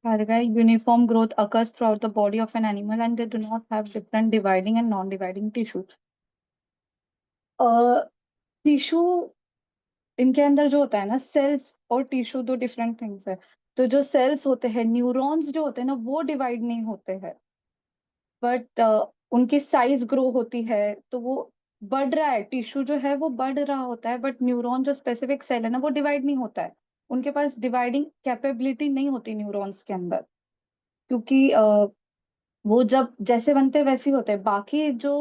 Harika, uniform growth occurs throughout the body of an animal and they do not have different dividing and non-dividing tissues. Tissue इनके अंदर जो होता है ना, sales और tissue दो डिफरेंट थिंग्स है। तो जो सेल्स होते हैं, न्यूरॉन्स जो होते हैं ना, वो डिवाइड नहीं होते हैं, बट उनकी साइज ग्रो होती है, तो वो बढ़ रहा है, टिश्यू जो है वो बढ़ रहा होता है, बट न्यूरॉन जो स्पेसिफिक सेल है ना, वो डिवाइड नहीं होता है। उनके पास डिवाइडिंग कैपेबिलिटी नहीं होती न्यूरॉन्स के अंदर, क्योंकि वो जब जैसे बनते हैं वैसे ही होते हैं। बाकी जो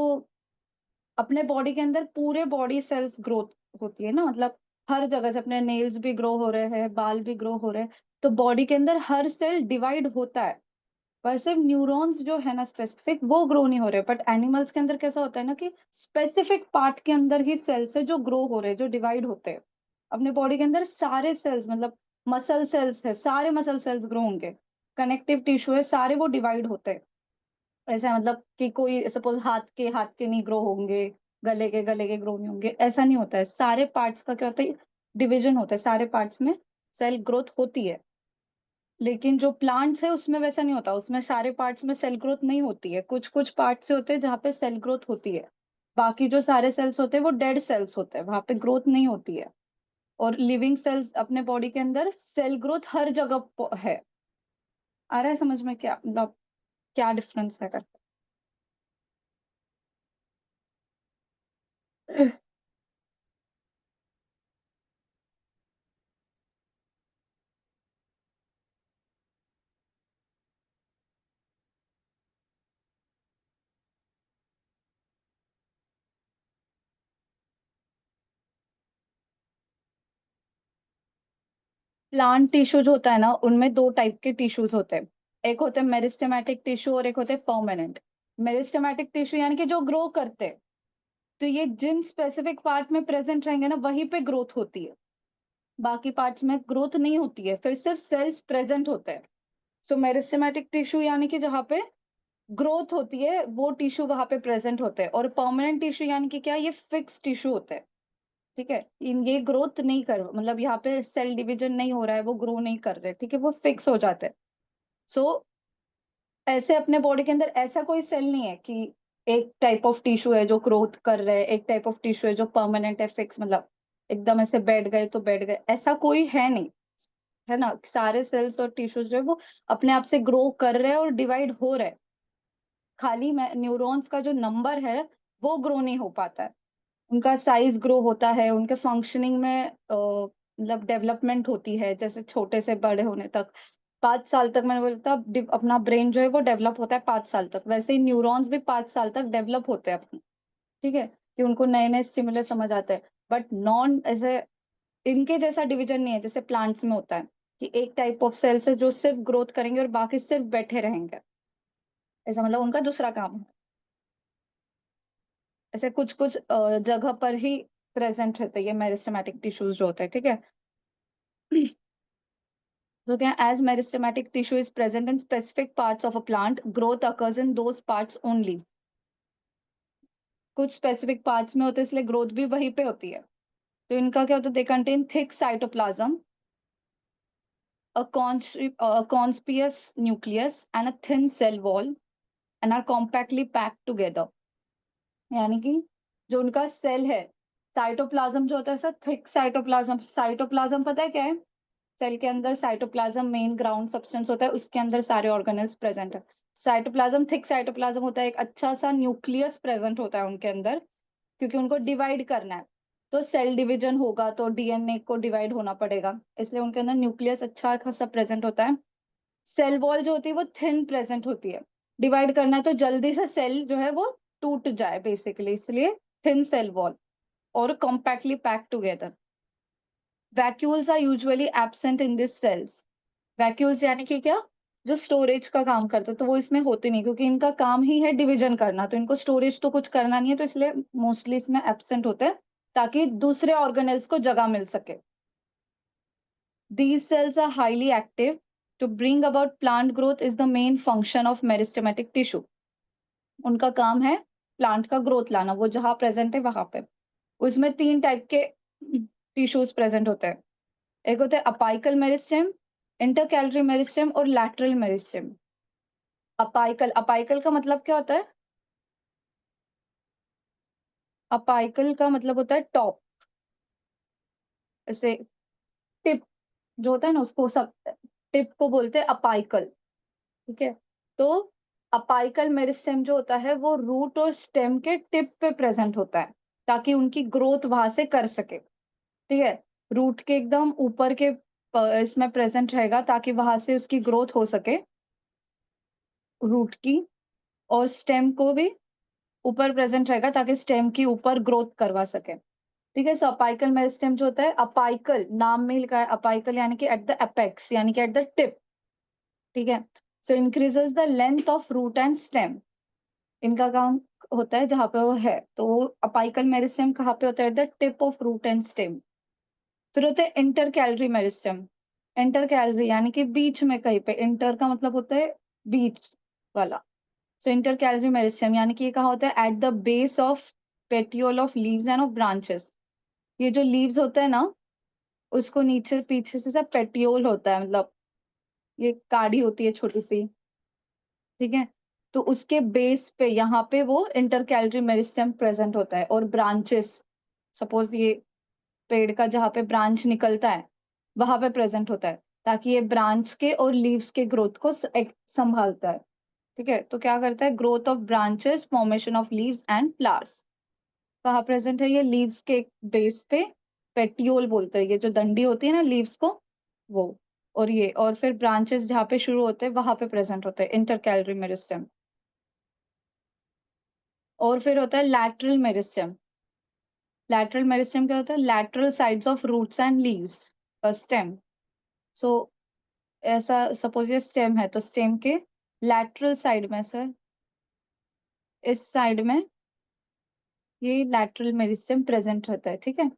अपने बॉडी के अंदर पूरे बॉडी सेल्स ग्रोथ होती है ना, मतलब हर जगह से अपने नेल्स भी ग्रो हो रहे हैं, बाल भी ग्रो हो रहे हैं, तो बॉडी के अंदर हर सेल डिवाइड होता है, पर सिर्फ न्यूरॉन्स जो है ना स्पेसिफिक, वो ग्रो नहीं हो रहे। बट एनिमल्स के अंदर कैसा होता है ना कि स्पेसिफिक पार्ट के अंदर ही सेल्स है जो ग्रो हो रहे हैं, जो डिवाइड होते हैं। अपने बॉडी के अंदर सारे सेल्स, मतलब मसल सेल्स है, सारे मसल सेल्स ग्रो होंगे, कनेक्टिव टिश्यू है, सारे वो डिवाइड होते हैं। ऐसा है, मतलब कि कोई सपोज हाथ के नहीं ग्रो होंगे, गले के ग्रो नहीं होंगे, ऐसा नहीं होता है। सारे पार्ट्स का क्या होता है, डिवीजन होता है, सारे पार्ट्स में सेल ग्रोथ होती है। लेकिन जो प्लांट्स है उसमें वैसा नहीं होता, उसमें सारे पार्ट्स में सेल ग्रोथ नहीं होती है, कुछ कुछ पार्ट्स से होते हैं जहाँ पे सेल ग्रोथ होती है। बाकी जो सारे सेल्स होते हैं वो डेड सेल्स होते हैं, वहां पे ग्रोथ नहीं होती है। और लिविंग सेल्स अपने बॉडी के अंदर सेल ग्रोथ हर जगह है। आ रहा है समझ में, क्या मतलब क्या डिफरेंस है करके? प्लांट टिश्यू जो होता है ना, उनमें दो टाइप के टिश्यूज होते हैं। एक होते हैं मेरिस्टेमेटिक टिश्यू और एक होते हैं परमानेंट। मेरिस्टेमेटिक टिश्यू यानी कि जो ग्रो करते हैं, तो ये जिन स्पेसिफिक पार्ट में प्रेजेंट रहेंगे ना, वहीं पे ग्रोथ होती है, बाकी पार्ट्स में ग्रोथ नहीं होती है, फिर सिर्फ सेल्स प्रेजेंट होते हैं। सो मेरिस्टेमेटिक टिश्यू यानी कि जहाँ पे ग्रोथ होती है वो टिश्यू वहां पे प्रेजेंट होते हैं। और परमानेंट टिश्यू यानी कि क्या, ये फिक्स टिश्यू होते हैं। ठीक है, इन ये ग्रोथ नहीं कर, मतलब यहाँ पे सेल डिवीजन नहीं हो रहा है, वो ग्रो नहीं कर रहे, ठीक है, वो फिक्स हो जाते हैं। सो ऐसे अपने बॉडी के अंदर ऐसा कोई सेल नहीं है कि एक टाइप ऑफ टिश्यू है जो ग्रोथ कर रहे हैं, एक टाइप ऑफ टिश्यू है जो परमानेंट है, फिक्स, मतलब एकदम ऐसे बैठ गए तो बैठ गए, ऐसा कोई है नहीं। है ना, सारे सेल्स और टिश्यूज जो है वो अपने आप से ग्रो कर रहे हैं और डिवाइड हो रहे हैं। खाली न्यूरॉन्स का जो नंबर है वो ग्रो नहीं हो पाता है, उनका साइज ग्रो होता है, उनके फंक्शनिंग में मतलब डेवलपमेंट होती है, जैसे छोटे से बड़े होने तक। 5 साल तक मैंने बोला था, अपना ब्रेन जो है वो डेवलप होता है 5 साल तक, वैसे ही न्यूरॉन्स भी 5 साल तक डेवलप होते हैं अपने। ठीक है, कि उनको नए नए स्टिमुलस समझ आते हैं। बट नॉन ऐसे इनके जैसा डिवीजन नहीं है जैसे प्लांट्स में होता है, कि एक टाइप ऑफ सेल्स है जो सिर्फ ग्रोथ करेंगे और बाकी सिर्फ बैठे रहेंगे, ऐसा मतलब उनका दूसरा काम है। ऐसे कुछ कुछ जगह पर ही प्रेजेंट रहते हैं ये मेरिस्टेमेटिक टिश्यूज जो होते हैं, ठीक है। तो क्या, as meristematic tissue is present in specific parts of a plant, growth occurs in those parts only. कुछ स्पेसिफिक पार्ट्स में होते हैं इसलिए ग्रोथ भी वहीं पे होती है। तो इनका क्या होता है, they contain thick cytoplasm, a conspicuous nucleus and a thin cell wall and are compactly packed together। यानी कि जो उनका सेल है, साइटोप्लाज्म जो होता है सर, थिक साइटोप्लाज्म। साइटोप्लाज्म पता है क्या है? सेल के अंदर साइटोप्लाज्म मेन ग्राउंड सब्सटेंस होता है, उसके अंदर सारे ऑर्गेनेल्स प्रेजेंट है। साइटोप्लाज्म, थिक साइटोप्लाज्म होता है, एक अच्छा सा न्यूक्लियस प्रेजेंट होता है उनके अंदर, क्योंकि उनको डिवाइड करना है। तो सेल डिवीजन होगा तो डीएनए को डिवाइड होना पड़ेगा, इसलिए उनके अंदर न्यूक्लियस अच्छा खासा प्रेजेंट होता है। सेल वॉल जो होती है वो थिन प्रेजेंट होती है, डिवाइड करना है तो जल्दी से सेल जो है वो टूट जाए बेसिकली, इसलिए थिन सेल वॉल। और compactly packed together. Vacuoles are usually absent in this cells. Vacuoles यानी कि क्या, जो स्टोरेज का काम करते हैं, तो वो इसमें होते नहीं, क्योंकि इनका काम ही है डिवीजन करना, तो इनको स्टोरेज तो कुछ करना नहीं है, तो इसलिए मोस्टली इसमें एब्सेंट होते हैं, ताकि दूसरे ऑर्गेनेल्स को जगह मिल सके। These cells are highly active. To bring about plant growth is the main function of meristematic tissue. उनका काम है प्लांट का ग्रोथ लाना, वो जहां प्रेजेंट है वहां पे। उसमें तीन टाइप के टिश्यूज प्रेजेंट होते हैं। एक होते हैं अपाइकल मेरिस्टेम, इंटरकैलरी मेरिस्टेम और लैटरल मेरिस्टेम। अपाइकल, अपाइकल का मतलब क्या होता है? अपाइकल का मतलब होता है टॉप, ऐसे टिप जो होता है ना उसको सब टिप को बोलते हैं अपाइकल, ठीक है? तो अपाइकल मेरिस्टेम जो होता है वो रूट और स्टेम के टिप पे प्रेजेंट होता है, ताकि उनकी ग्रोथ वहां से कर सके, ठीक है? रूट के एकदम ऊपर के इसमें प्रेजेंट रहेगा ताकि वहां से उसकी ग्रोथ हो सके, रूट की। और स्टेम को भी ऊपर प्रेजेंट रहेगा ताकि स्टेम की ऊपर ग्रोथ करवा सके, ठीक है? सो अपाइकल मेरिस्टेम जो होता है, अपाइकल नाम में ही लिखा है अपाइकल, यानी कि एट द एपेक्स, यानी कि एट द टिप, ठीक है? So increases the length of root and stem. इनका काम होता है जहां पे वो है, तो अपाइकल मेरिस्टेम कहाँ पे होता है? At the tip of root and stem. फिर होते हैं intercalary meristem. Intercalary यानी कि बीच में कहीं पे, इंटर का मतलब होता है बीच वाला। सो इंटर कैलरी मेरिस्टेम यानी कि ये कहाँ होता है? At the base of petiole of leaves and of branches. ये जो लीव्स होते हैं ना, उसको नीचे पीछे से सब पेटियोल होता है, मतलब ये काड़ी होती है छोटी सी, ठीक है? तो उसके बेस पे यहाँ पे वो इंटरकैलरी मेरिस्टेम प्रेजेंट होता है, और ब्रांचेस, सपोज ये पेड़ का जहाँ पे ब्रांच निकलता है वहां पे प्रेजेंट होता है, ताकि ये ब्रांच के और लीव्स के ग्रोथ को संभालता है, ठीक है? तो क्या करता है? Growth of branches, formation of leaves and flowers. कहाँ प्रेजेंट है ये? लीव्स के बेस पे, पेटियोल बोलते हैं, ये जो डंडी होती है ना लीव्स को, वो। और ये, और फिर ब्रांचेस जहाँ पे शुरू होते हैं वहां पे प्रेजेंट होते हैं, इंटरकैलरी मेरिस्टेम। और फिर होता है लैटरल मेरिस्टेम। लैटरल मेरिस्टेम क्या होता है? Lateral sides of roots and leaves, stem. So ऐसा सपोज ये स्टेम है, तो स्टेम के लैटरल साइड में से, इस साइड में ये लैटरल मेरिस्टेम प्रेजेंट रहता है, ठीक है?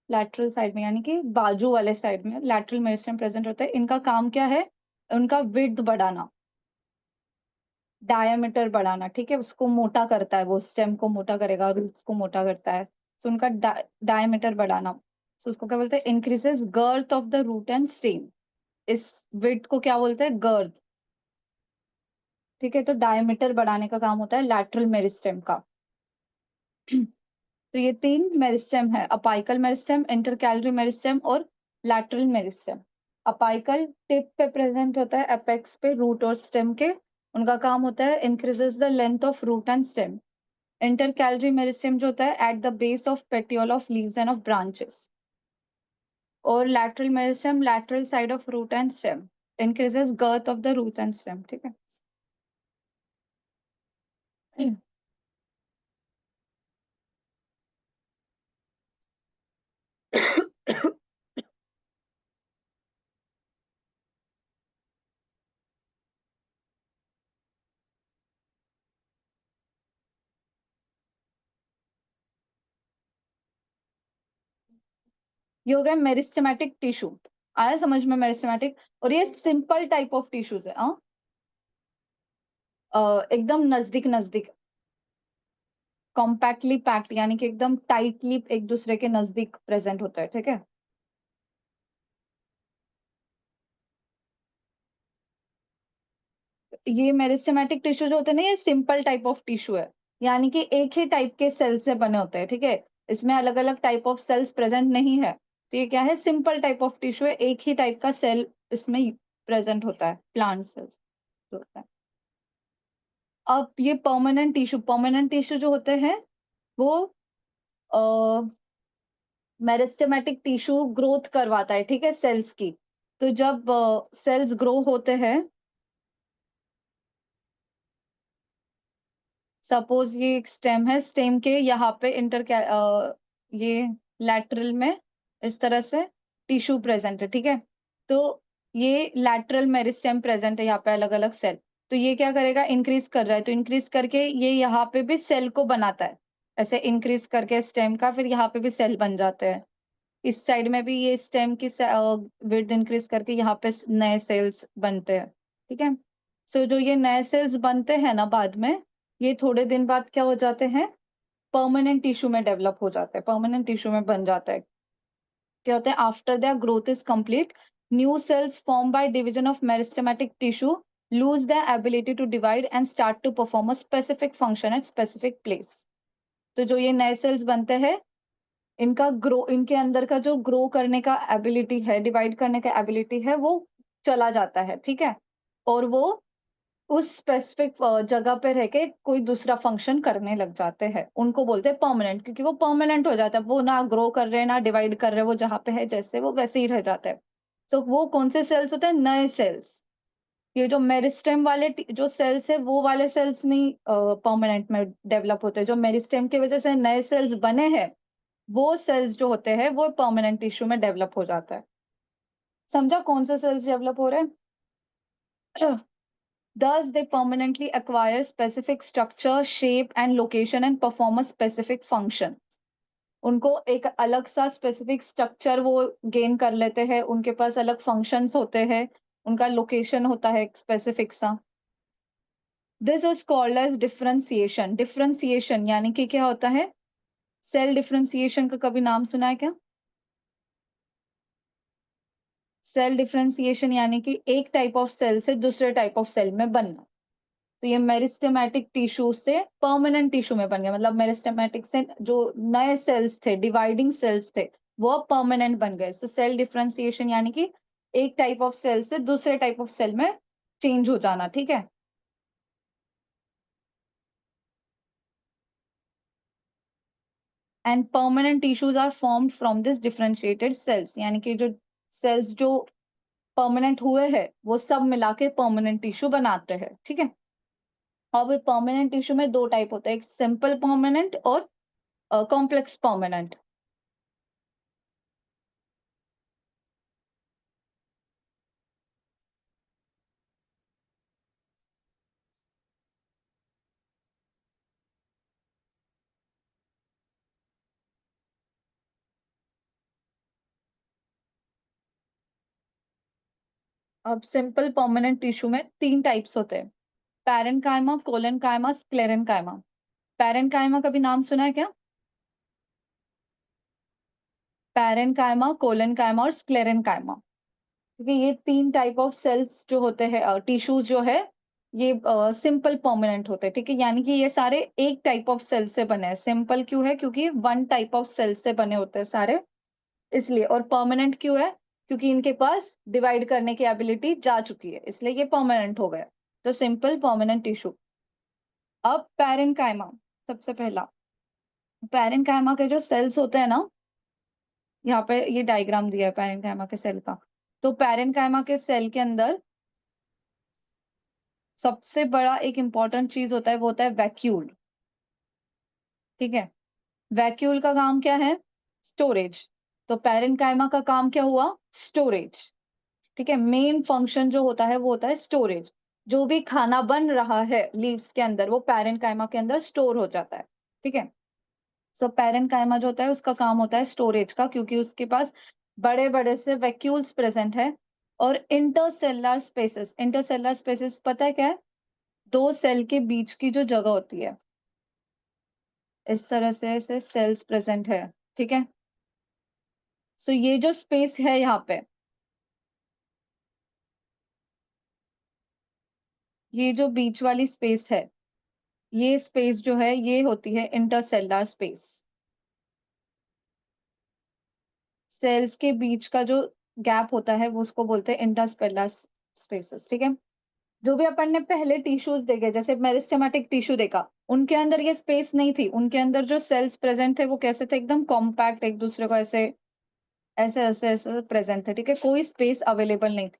लैटरल साइड में यानी कि बाजू वाले साइड में लैटरल मेरिस्टेम प्रेजेंट होता है। इनका काम क्या है? उनका विड्थ बढ़ाना, डायमीटर बढ़ाना, ठीक है? उसको मोटा करता है, वो स्टेम को मोटा करेगा, रूट्स को मोटा करता है, तो उनका डायमीटर बढ़ाना। तो उसको क्या बोलते हैं? Increases girth of the root and stem. इस विड्थ को क्या बोलते हैं? गर्थ, ठीक है? तो डायमीटर बढ़ाने का काम होता है लैटरल मेरिस्टेम का। तो ये तीन मेरिस्टेम है, अपाइकल मेरिस्टेम, इंटरकैलरी मेरिस्टेम और लैटरल मेरिस्टेम। अपाइकल टिप पे प्रेजेंट होता है, एपेक्स पे, रूट और स्टेम के। उनका काम होता है increases the length of root and stem. Intercalary meristem जो होता है at the base of petiole of leaves and of branches. और lateral meristem lateral side of root and stem, increases girth of the root and stem, ठीक है? ये हो गया meristematic tissue. आया समझ में? मेरिस्टेमेटिक। और ये सिंपल टाइप ऑफ टिश्यूज है, हाँ? एकदम नजदीक नजदीक, कॉम्पैक्टली पैक्ड, यानी कि एकदम टाइटली एक दूसरे के नजदीक प्रेजेंट होता है, ठीक है? ये मेरिस्टेमेटिक टिश्यू जो होते हैं ना, ये सिंपल टाइप ऑफ टिश्यू है, यानी कि एक ही टाइप के सेल से बने होते हैं, ठीक है? इसमें अलग अलग टाइप ऑफ सेल्स प्रेजेंट नहीं है। तो ये क्या है? सिंपल टाइप ऑफ टिश्यू है, एक ही टाइप का सेल इसमें प्रेजेंट होता है, प्लांट सेल्स होता है। अब ये परमानेंट टिश्यू जो होते हैं वो मेरिस्टेमेटिक टिश्यू ग्रोथ करवाता है, ठीक है, सेल्स की। तो जब सेल्स ग्रो होते हैं, सपोज ये एक स्टेम है, स्टेम के यहाँ पे ये लैटरल में इस तरह से टिश्यू प्रेजेंट है, ठीक है? तो ये लैटरल मेरिस्टेम प्रेजेंट है यहाँ पे, अलग अलग सेल। तो ये क्या करेगा? इंक्रीज कर रहा है, तो इंक्रीज करके ये यहाँ पे भी सेल को बनाता है, ऐसे इंक्रीज करके स्टेम का, फिर यहाँ पे भी सेल बन जाते हैं। इस साइड में भी ये स्टेम की विड्थ इंक्रीज करके यहाँ पे नए सेल्स बनते हैं, ठीक है? सो जो ये नए सेल्स बनते हैं ना बाद में, ये थोड़े दिन बाद क्या हो जाते हैं? परमानेंट टिश्यू में डेवलप हो जाते हैं, परमानेंट टिश्यू में बन जाता है। क्या होता है? After the growth is complete, New cells formed by division of meristematic tissue lose their ability to divide and start to perform a specific function at specific place. तो जो ये नए सेल्स बनते हैं, इनके अंदर का जो ग्रो करने का एबिलिटी है, डिवाइड करने का एबिलिटी है, वो चला जाता है, ठीक है? और वो उस स्पेसिफिक जगह पे रह के कोई दूसरा फंक्शन करने लग जाते हैं। उनको बोलते हैं परमानेंट, क्योंकि वो परमानेंट हो जाता है। वो ना ग्रो कर रहे हैं, ना डिवाइड कर रहे हैं, वो जहाँ पे है जैसे वो वैसे ही रह जाता है। तो वो कौन से सेल्स होते हैं? नए सेल्स। ये जो मेरिस्टेम वाले जो सेल्स है, वो वाले सेल्स नहीं परमानेंट में डेवलप होते हैं। जो मेरिस्टेम की वजह से नए सेल्स बने हैं, वो सेल्स जो होते हैं वो परमानेंट टिश्यू में डेवलप हो जाता है। समझा कौन से सेल्स डेवलप हो रहे हैं? Thus, they permanently acquire specific structure, shape, and location and perform a specific function. उनको एक अलग सा स्पेसिफिक स्ट्रक्चर वो गेन कर लेते हैं, उनके पास अलग फंक्शंस होते हैं, उनका लोकेशन होता है एक स्पेसिफिक सा। This is called as differentiation. Differentiation यानी कि क्या होता है? सेल डिफरेंशिएशन का कभी नाम सुना है क्या? सेल डिफरेंशिएशन यानी कि एक टाइप ऑफ सेल से दूसरे टाइप ऑफ सेल में बनना। तो ये मेरिस्टेमेटिक टिश्यू से परमानेंट टिश्यू में बन गया, मतलब मेरिस्टेमेटिक से जो नए सेल्स थे, डिवाइडिंग सेल्स थे, वो अब परमानेंट बन गए। तो सेल डिफरेंशिएशन यानी कि एक टाइप ऑफ सेल से दूसरे टाइप ऑफ सेल में चेंज हो जाना, ठीक है? And permanent tissues are formed from this differentiated cells, यानी कि जो सेल्स जो परमानेंट हुए हैं, वो सब मिला के परमानेंट टिश्यू बनाते हैं, ठीक है? अब परमानेंट टिश्यू में दो टाइप होता है, एक सिंपल परमानेंट और कॉम्प्लेक्स परमानेंट। अब सिंपल परमानेंट टिश्यू में तीन टाइप्स होते हैं, पैरेन्काइमा, कोलेनकाइमा, स्क्लेरेनकाइमा। पैरेन्काइमा का भी नाम सुना है क्या? पैरेन्काइमा, कोलेनकाइमा और स्क्लेरेनकाइमा। क्योंकि ये तीन टाइप ऑफ सेल्स जो होते हैं, टिश्यूज जो है, ये सिंपल परमानेंट होते हैं, ठीक है? यानी कि ये सारे एक टाइप ऑफ सेल से बने हैं। सिंपल क्यों है? क्योंकि वन टाइप ऑफ सेल से बने होते हैं सारे, इसलिए। और परमानेंट क्यों है? क्योंकि इनके पास डिवाइड करने की एबिलिटी जा चुकी है, इसलिए ये परमानेंट हो गए। तो सिंपल परमानेंट टिश्यू। अब पैरेन्काइमा, सबसे पहला पैरेन्काइमा के जो सेल्स होते हैं ना, यहाँ पे ये डायग्राम दिया है पैरेन्काइमा के सेल का। तो पैरेन्काइमा के सेल के अंदर सबसे बड़ा एक इंपॉर्टेंट चीज होता है, वो होता है वैक्यूल, ठीक है? वैक्यूल का काम क्या है? स्टोरेज। तो पैरेन्काइमा का काम क्या हुआ? स्टोरेज, ठीक है? मेन फंक्शन जो होता है वो होता है स्टोरेज। जो भी खाना बन रहा है लीव्स के अंदर, वो पैरेन्काइमा के अंदर स्टोर हो जाता है, ठीक है? सो पैरेन्काइमा जो होता है उसका काम होता है स्टोरेज का, क्योंकि उसके पास बड़े बड़े से वैक्यूल्स प्रेजेंट है। और इंटरसेलुलर स्पेसेस, इंटरसेलुलर स्पेसेस पता है क्या है? दो सेल के बीच की जो जगह होती है, इस तरह से ऐसे सेल्स प्रेजेंट है, ठीक है? सो ये जो स्पेस है यहाँ पे, ये जो बीच वाली स्पेस है, ये स्पेस जो है ये होती है इंटरसेलुलर स्पेस। सेल्स के बीच का जो गैप होता है वो उसको बोलते हैं इंटरसेलुलर स्पेसेस, ठीक है? जो भी अपन ने पहले टिश्यूज देखे, जैसे मेरिस्टेमेटिक टिश्यू देखा, उनके अंदर ये स्पेस नहीं थी। उनके अंदर जो सेल्स प्रेजेंट थे वो कैसे थे? एकदम कॉम्पैक्ट, एक दूसरे को ऐसे ऐसे ऐसे ऐसे प्रेजेंट थे, ठीक है? कोई स्पेस अवेलेबल नहीं थी।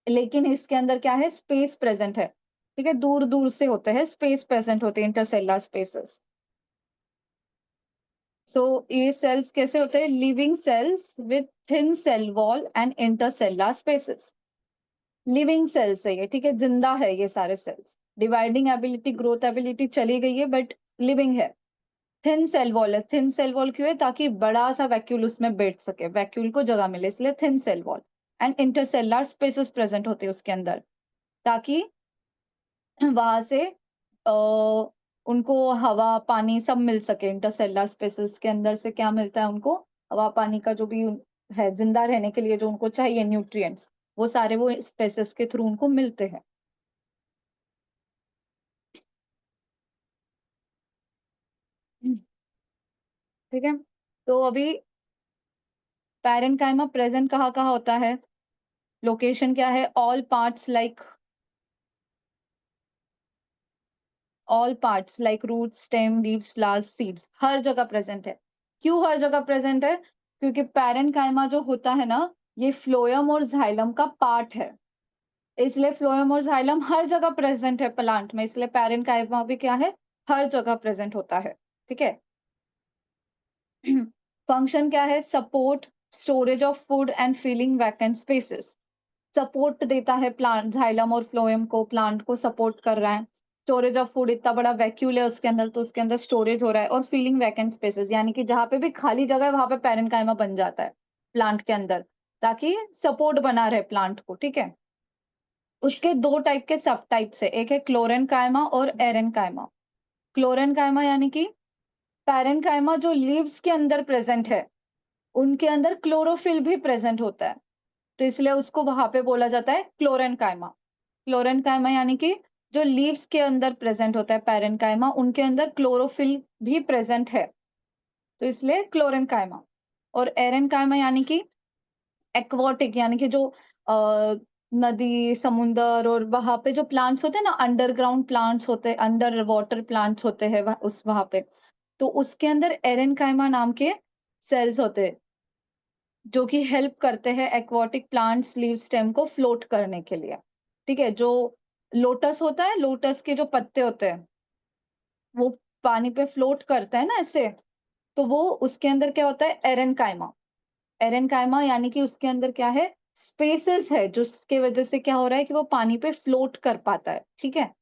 लेकिन इसके अंदर क्या है? स्पेस प्रेजेंट है, ठीक है? दूर दूर से होते हैं, स्पेस प्रेजेंट होते हैं, इंटरसेलुलर स्पेसेस। सो ये सेल्स कैसे होते हैं? Living cells with thin cell wall and intercellular spaces. Living cells है ये, ठीक है? जिंदा है ये सारे cells. Dividing ability, growth ability चली गई है, बट लिविंग है। थिन सेल वॉल है। थिन सेल वॉल क्यों है? ताकि बड़ा सा वैक्यूल उसमें बैठ सके, वैक्यूल को जगह मिले, इसलिए thin cell wall. And intercellular spaces present होते हैं उसके अंदर, ताकि वहां से अ, उनको हवा पानी सब मिल सके। इंटरसेलुलर स्पेसेस के अंदर से क्या मिलता है उनको? हवा पानी का जो भी है जिंदा रहने के लिए, जो उनको चाहिए न्यूट्रिएंट्स, वो सारे वो स्पेसेस के थ्रू उनको मिलते हैं। ठीक है। तो अभी पैरेंकाइमा प्रेजेंट कहाँ कहाँ होता है? लोकेशन क्या है? All parts like root, stem, leaves, flowers, seeds, हर जगह प्रेजेंट है। क्यों हर जगह प्रेजेंट है? क्योंकि पैरेंकाइमा जो होता है ना, ये फ्लोएम और जाइलम का पार्ट है। इसलिए फ्लोएम और जाइलम हर जगह प्रेजेंट है प्लांट में, इसलिए पैरेंकाइमा भी क्या है? हर जगह प्रेजेंट होता है। ठीक है। फंक्शन क्या है? Support, storage of food and filling vacant spaces. Support देता है प्लांट, जाइलम और फ्लोएम को, प्लांट को सपोर्ट कर रहा है। स्टोरेज ऑफ फूड, इतना बड़ा वैक्यूल है उसके अंदर, तो उसके अंदर स्टोरेज हो रहा है। और फिलिंग वैकेंट स्पेसेस, यानी कि जहां पे भी खाली जगह है वहां पे पैरेंकाइमा बन जाता है प्लांट के अंदर, ताकि सपोर्ट बना रहे प्लांट को। ठीक है। उसके दो टाइप के सब टाइप्स है, एक है क्लोरेनकाइमा और एरेनकाइमा। क्लोरेनकाइमा यानी कि पैरेंकाइमा जो लीव्स के अंदर प्रेजेंट है, उनके अंदर क्लोरोफिल भी प्रेजेंट होता है, तो इसलिए उसको वहां पे बोला जाता है क्लोरेनकाइमा। क्लोरेनकाइमा यानी कि जो लीव्स के अंदर प्रेजेंट होता है पैरेंकाइमा, उनके अंदर क्लोरोफिल भी प्रेजेंट है, तो इसलिए क्लोरेनकाइमा। और एरेनकाइमा यानी कि एक्वाटिक, यानी कि जो नदी, समुंदर और वहां पे जो प्लांट्स होते हैं ना, अंडरग्राउंड प्लांट्स होते हैं, अंडर वाटर प्लांट्स होते हैं उस वहां पे, तो उसके अंदर एरेनकाइमा नाम के सेल्स होते हैं, जो कि हेल्प करते हैं एक्वाटिक प्लांट्स लीव स्टेम को फ्लोट करने के लिए। ठीक है। जो लोटस होता है, लोटस के जो पत्ते होते हैं, वो पानी पे फ्लोट करते हैं ना ऐसे, तो वो उसके अंदर क्या होता है? एरेनकाइमा। एरेनकाइमा यानी कि उसके अंदर क्या है? स्पेसेस है, जिसके वजह से क्या हो रहा है कि वो पानी पे फ्लोट कर पाता है। ठीक है।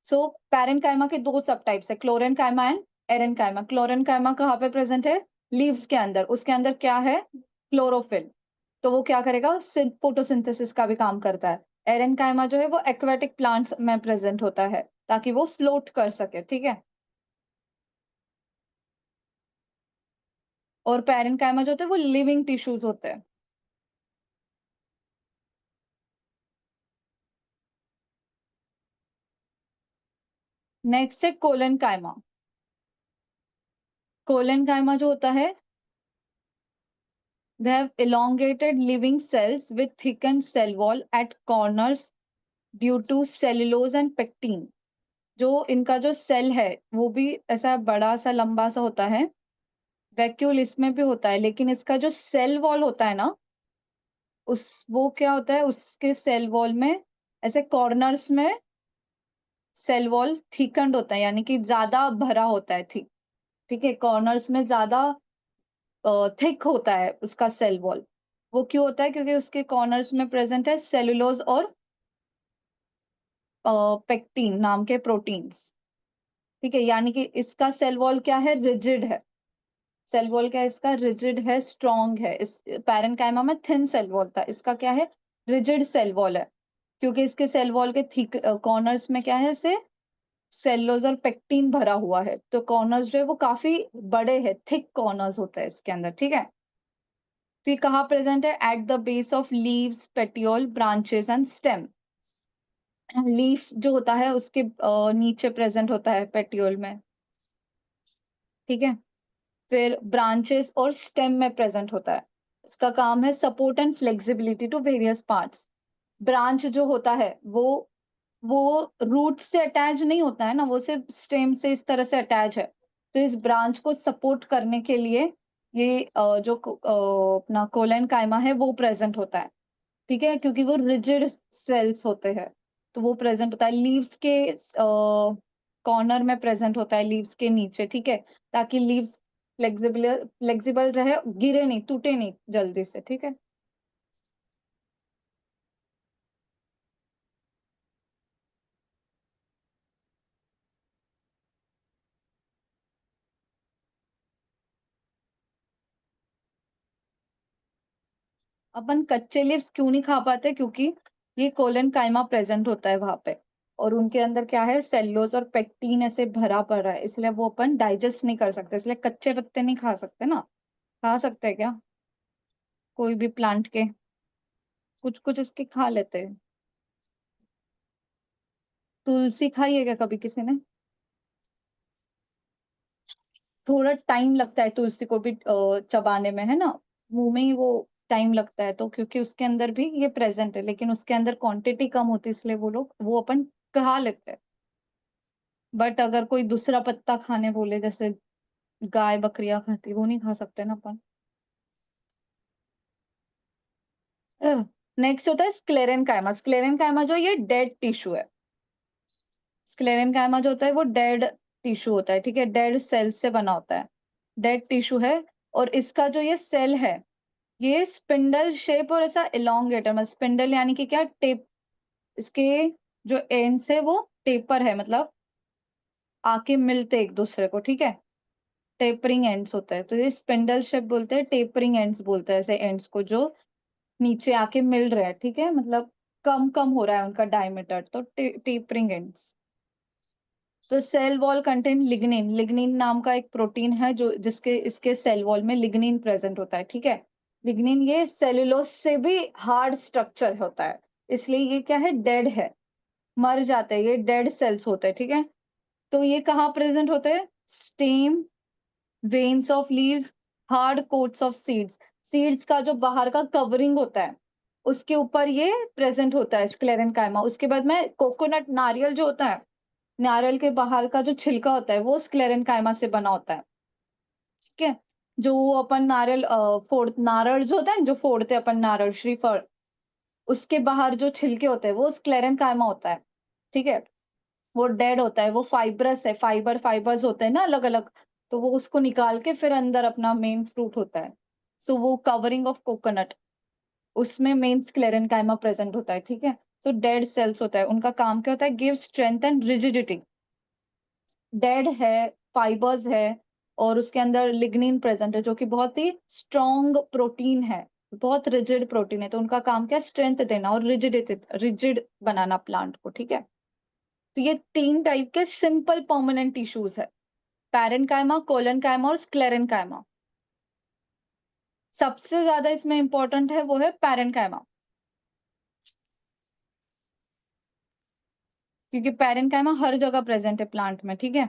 सो पैरेंकाइमा के दो सब टाइप्स है, क्लोरेनकाइमा एंड एरेनकाइमा। क्लोरेनकाइमा कहाँ पे प्रेजेंट है? लीव्स के अंदर। उसके अंदर क्या है? क्लोरोफिल। तो वो क्या करेगा? फोटोसिंथेसिस का भी काम करता है। एरेनकाइमा जो है वो एक्वेटिक प्लांट्स में प्रेजेंट होता है, ताकि वो फ्लोट कर सके। ठीक है। और पैरेनकाइमा जो होते हैं वो लिविंग टिश्यूज होते हैं। नेक्स्ट है कोलेनकाइमा। कोलेनकाइमा जो होता है, they have elongated living cells with thickened cell wall at corners due to cellulose and pectin। जो इनका जो सेल है वो भी ऐसा बड़ा सा लंबा सा होता है, वैक्यूल इसमें भी होता है, लेकिन इसका जो सेल वॉल होता है ना, उस वो क्या होता है, उसके सेल वॉल में ऐसे कॉर्नर्स में सेल वॉल थिकंड होता है, यानी कि ज्यादा भरा होता है, थिक। ठीक है। कॉर्नर्स में ज्यादा थिक होता है उसका सेल वॉल। वो क्यों होता है? क्योंकि उसके कॉर्नर्स में प्रेजेंट है सेलुलोज और पेक्टिन नाम के प्रोटीन्स। ठीक है। यानी कि इसका सेल वॉल क्या है? रिजिड है। सेल वॉल क्या है इसका? रिजिड है, स्ट्रॉन्ग है। इस पैरेंकाइमा में थिन सेल वॉल था, इसका क्या है? रिजिड सेल वॉल है, क्योंकि इसके सेल वॉल के थिक कॉर्नर्स में क्या है? से सेलुलोज और पेक्टिन भरा हुआ है, तो कॉर्नर्स जो है वो काफी बड़े हैं, थिक कॉर्नर्स होता है इसके अंदर। ठीक है। तो ये कहाँ प्रेजेंट है? At the base of leaves, petiole, branches and stem. Leaf जो होता है उसके नीचे प्रेजेंट होता है, पेटियोल में। ठीक है। फिर ब्रांचेस और स्टेम में प्रेजेंट होता है। इसका काम है support and flexibility to various parts. Branch जो होता है वो रूट से अटैच नहीं होता है ना, वो सिर्फ स्टेम से इस तरह से अटैच है, तो इस ब्रांच को सपोर्ट करने के लिए ये अपना कोलन कायमा है वो प्रेजेंट होता है। ठीक है। क्योंकि वो रिजिड सेल्स होते हैं, तो वो प्रेजेंट होता है लीव्स के कॉर्नर में, प्रेजेंट होता है लीव्स के नीचे। ठीक है। ताकि लीव्स फ्लेक्सिबल फ्लेक्सिबल रहे, गिरे नहीं, टूटे नहीं जल्दी से। ठीक है। अपन कच्चे लीव्स क्यों नहीं खा पाते? क्योंकि ये कोलन काइमा प्रेजेंट होता है वहां पे, और उनके अंदर क्या है? सेल्यूलोज और पेक्टिन ऐसे भरा पड़ा है, इसलिए वो अपन डाइजेस्ट नहीं कर सकते, इसलिए कच्चे पत्ते नहीं खा सकते ना। खा सकते हैं क्या कोई भी प्लांट के? कुछ कुछ इसके खा लेते हैं। तुलसी खाई है क्या कभी किसी ने? थोड़ा टाइम लगता है तुलसी को भी चबाने में, है ना? मुंह में ही वो टाइम लगता है, तो क्योंकि उसके अंदर भी ये प्रेजेंट है, लेकिन उसके अंदर क्वांटिटी कम होती है, इसलिए वो लोग वो अपन खा लेते हैं। बट अगर कोई दूसरा पत्ता खाने बोले, जैसे गाय बकरियां खाती, वो नहीं खा सकते ना अपन। नेक्स्ट होता है स्क्लेरेनकाइमा। स्क्लेरेनकाइमा जो ये डेड टिश्यू है। स्क्लेरेनकाइमा जो होता है वो डेड टिश्यू होता है, ठीक है, डेड सेल से बना होता है, डेड टिश्यू है। और इसका जो ये सेल है, ये स्पिंडल शेप और ऐसा इलोंगेट है, मतलब स्पिंडल यानी कि क्या, टेप। इसके जो एंड्स है वो टेपर है, मतलब आके मिलते एक दूसरे को, ठीक है। टेपरिंग एंड्स होता है, तो ये स्पिंडल शेप बोलते हैं, टेपरिंग एंड्स बोलते हैं ऐसे एंड्स को जो नीचे आके मिल रहे हैं, ठीक है, मतलब कम कम हो रहा है उनका डायमीटर, तो टेपरिंग एंड्स। तो cell wall contain lignin, lignin नाम का एक प्रोटीन है जो जिसके इसके सेल वॉल में लिग्निन प्रेजेंट होता है, ठीक है। लिग्निन ये सेलुलोज से भी हार्ड स्ट्रक्चर होता है, इसलिए ये क्या है, डेड है, मर जाते हैं, ये डेड सेल्स होते हैं, ठीक है। तो ये कहाँ प्रेजेंट होते हैं? Stem, veins of leaves, hard quotes of seeds. Seeds का जो बाहर का कवरिंग होता है उसके ऊपर ये प्रेजेंट होता है स्क्लेरेनकाइमा। उसके बाद में कोकोनट, नारियल जो होता है, नारियल के बाहर का जो छिलका होता है वो स्क्लेरेनकाइमा से बना होता है, ठीक है। जो वो अपन नारियल फोड़, नारळ जो होता है ना, जो फोड़ते हैं अपन नारळ, श्रीफल, उसके बाहर जो छिलके होते हैं वो स्क्लेरेनकाइमा होता है, ठीक है। वो डेड होता है, वो फाइब्रस है, फाइबर्स होते हैं ना अलग अलग, तो वो उसको निकाल के फिर अंदर अपना मेन फ्रूट होता है। सो वो कवरिंग ऑफ कोकोनट, उसमें मेन स्क्लेरेनकाइमा प्रेजेंट होता है, ठीक है। तो डेड सेल्स होता है, उनका काम क्या होता है? Give strength and rigidity. Dead है, फाइबर्स है, और उसके अंदर लिग्निन प्रेजेंट है जो कि बहुत ही स्ट्रॉन्ग प्रोटीन है, बहुत रिजिड प्रोटीन है, तो उनका काम क्या है? स्ट्रेंथ देना और रिजिडिटी, रिजिड बनाना प्लांट को, ठीक है। तो ये तीन टाइप के सिंपल परमानेंट टिश्यूज है, पैरेन्काइमा, कोलेनकाइमा और स्क्लेरेनकाइमा। सबसे ज्यादा इसमें इंपॉर्टेंट है वो है पैरेन्काइमा, क्योंकि पैरेन्काइमा हर जगह प्रेजेंट है प्लांट में, ठीक है।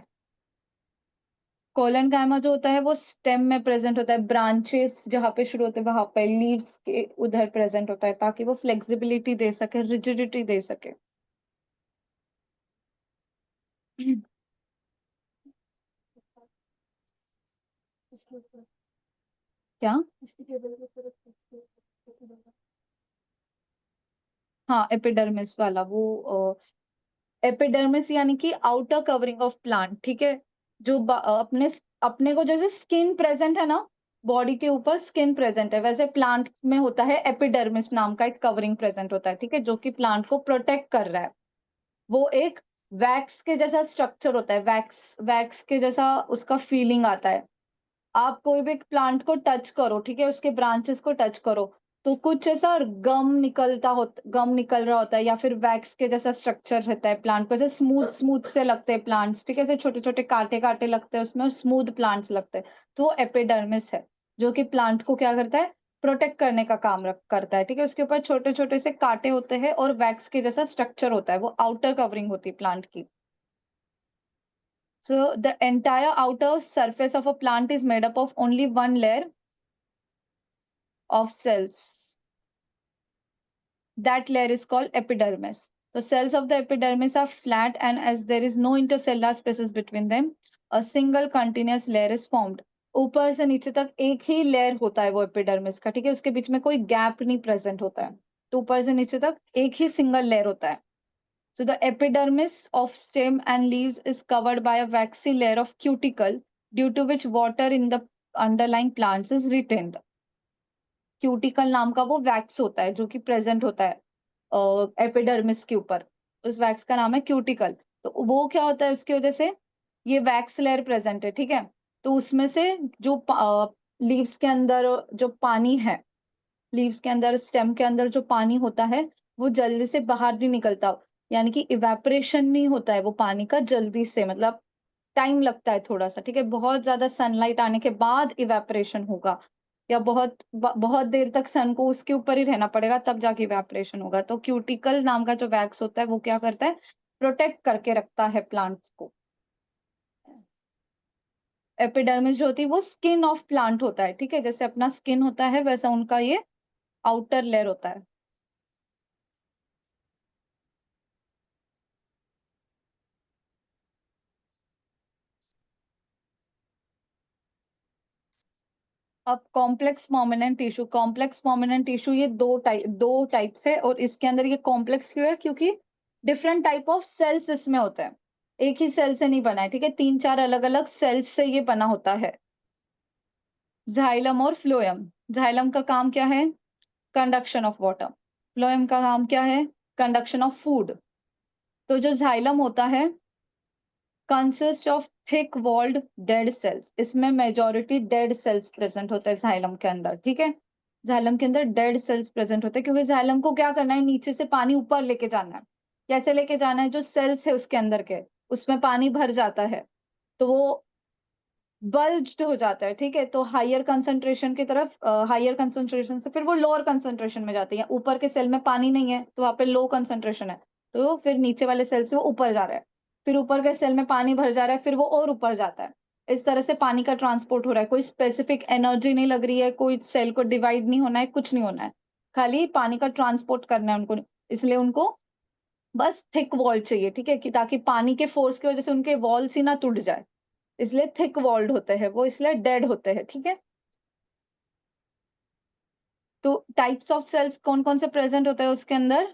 कोलेनकाइमा जो होता है वो स्टेम में प्रेजेंट होता है, ब्रांचेस जहाँ पे शुरू होते हैं वहां पे, लीव्स के उधर प्रेजेंट होता है, ताकि वो फ्लेक्सिबिलिटी दे सके, रिजिडिटी दे सके। क्या? हाँ, एपिडर्मिस वाला वो, एपिडर्मिस यानी कि आउटर कवरिंग ऑफ प्लांट, ठीक है। जो अपने अपने को जैसे स्किन प्रेजेंट है ना, बॉडी के ऊपर स्किन प्रेजेंट है, वैसे प्लांट में होता है एपिडर्मिस नाम का एक कवरिंग प्रेजेंट होता है, ठीक है, जो कि प्लांट को प्रोटेक्ट कर रहा है। वो एक वैक्स के जैसा स्ट्रक्चर होता है, वैक्स वैक्स के जैसा उसका फीलिंग आता है। आप कोई भी एक प्लांट को टच करो, ठीक है, उसके ब्रांचेस को टच करो, तो कुछ ऐसा गम निकल रहा होता है, या फिर वैक्स के जैसा स्ट्रक्चर रहता है प्लांट को, ऐसे स्मूथ स्मूथ से लगते हैं प्लांट्स, ठीक है, ऐसे छोटे छोटे कांटे कांटे लगते हैं उसमें, स्मूथ प्लांट्स लगते हैं। तो वो एपिडर्मिस है, जो कि प्लांट को क्या करता है? प्रोटेक्ट करने का काम करता है, ठीक है। उसके ऊपर छोटे छोटे से कांटे होते हैं और वैक्स के जैसा स्ट्रक्चर होता है, वो आउटर कवरिंग होती है प्लांट की। So the entire outer surface of a plant is made up of only one layer of cells. That layer is called epidermis. The cells of the epidermis are flat, and as there is no intercellular spaces between them, a single continuous layer is formed. ऊपर से नीचे तक एक ही layer होता है वो epidermis का, ठीक है, उसके बीच में कोई गैप नहीं प्रेजेंट होता है, तो ऊपर से नीचे तक एक ही सिंगल लेयर होता है। So the epidermis of stem and leaves is covered by a waxy layer of cuticle, due to which water in the underlying plants is retained. Cuticle नाम का वो वैक्स होता है जो कि प्रेजेंट होता है एपिडर्मिस के ऊपर, उस वैक्स का नाम है क्यूटिकल। तो वो क्या होता है, उसकी वजह से ये वैक्स लेयर प्रेजेंट है, ठीक है। तो उसमें से जो लीव्स के अंदर जो पानी है, लीव्स के अंदर, स्टेम के अंदर जो पानी होता है वो जल्दी से बाहर नहीं निकलता, यानी कि इवेपोरेशन नहीं होता है वो पानी का जल्दी से, मतलब टाइम लगता है थोड़ा सा, ठीक है, बहुत ज्यादा सनलाइट आने के बाद इवेपोरेशन होगा, या बहुत देर तक सन को उसके ऊपर ही रहना पड़ेगा, तब जाके इवेपोरेशन होगा। तो क्यूटिकल नाम का जो वैक्स होता है वो क्या करता है, प्रोटेक्ट करके रखता है प्लांट को। एपिडर्मिस जो होती है वो स्किन ऑफ प्लांट होता है, ठीक है, जैसे अपना स्किन होता है वैसा उनका ये आउटर लेयर होता है। अब कॉम्प्लेक्स परमानेंट टिश्यू ये दो टाइप्स है, और इसके अंदर ये कॉम्प्लेक्स क्यों है, क्योंकि डिफरेंट टाइप ऑफ सेल्स इसमें होते हैं, एक ही सेल से नहीं बना है, ठीक है, 3-4 अलग अलग सेल्स से ये बना होता है। जाइलम और फ्लोएम। जाइलम का काम क्या है, कंडक्शन ऑफ वाटर। फ्लोएम का काम क्या है, कंडक्शन ऑफ फूड। तो जो जाइलम होता है consist of thick walled dead cells, इसमें मेजॉरिटी डेड सेल्स प्रेजेंट होता है जाइलम के अंदर, ठीक है। जाइलम के अंदर डेड सेल्स प्रेजेंट होते हैं, क्योंकि जाइलम को क्या करना है, नीचे से पानी ऊपर लेके जाना है। कैसे लेके जाना है, जो सेल्स है उसके अंदर के, उसमें पानी भर जाता है, तो वो बल्ज्ड हो जाता है, ठीक है। तो हायर कंसंट्रेशन की तरफ, हायर कंसंट्रेशन से फिर वो लोअर कंसंट्रेशन में जाती है। ऊपर के सेल में पानी नहीं है तो वहां पे लो कंसंट्रेशन है, तो फिर नीचे वाले सेल से वो ऊपर जा रहा है, फिर ऊपर के सेल में पानी भर जा रहा है, फिर वो और ऊपर जाता है। इस तरह से पानी का ट्रांसपोर्ट हो रहा है, कोई स्पेसिफिक एनर्जी नहीं लग रही है, कोई सेल को डिवाइड नहीं होना है, कुछ नहीं होना है, खाली पानी का ट्रांसपोर्ट करना है उनको। इसलिए उनको बस थिक वॉल चाहिए, ठीक है, कि ताकि पानी के फोर्स की वजह से उनके वॉल्स ही ना टूट जाए, इसलिए थिक वॉल्ड होते हैं वो, इसलिए डेड होते हैं, ठीक है। तो टाइप्स ऑफ सेल्स कौन कौन से प्रेजेंट होते हैं उसके अंदर,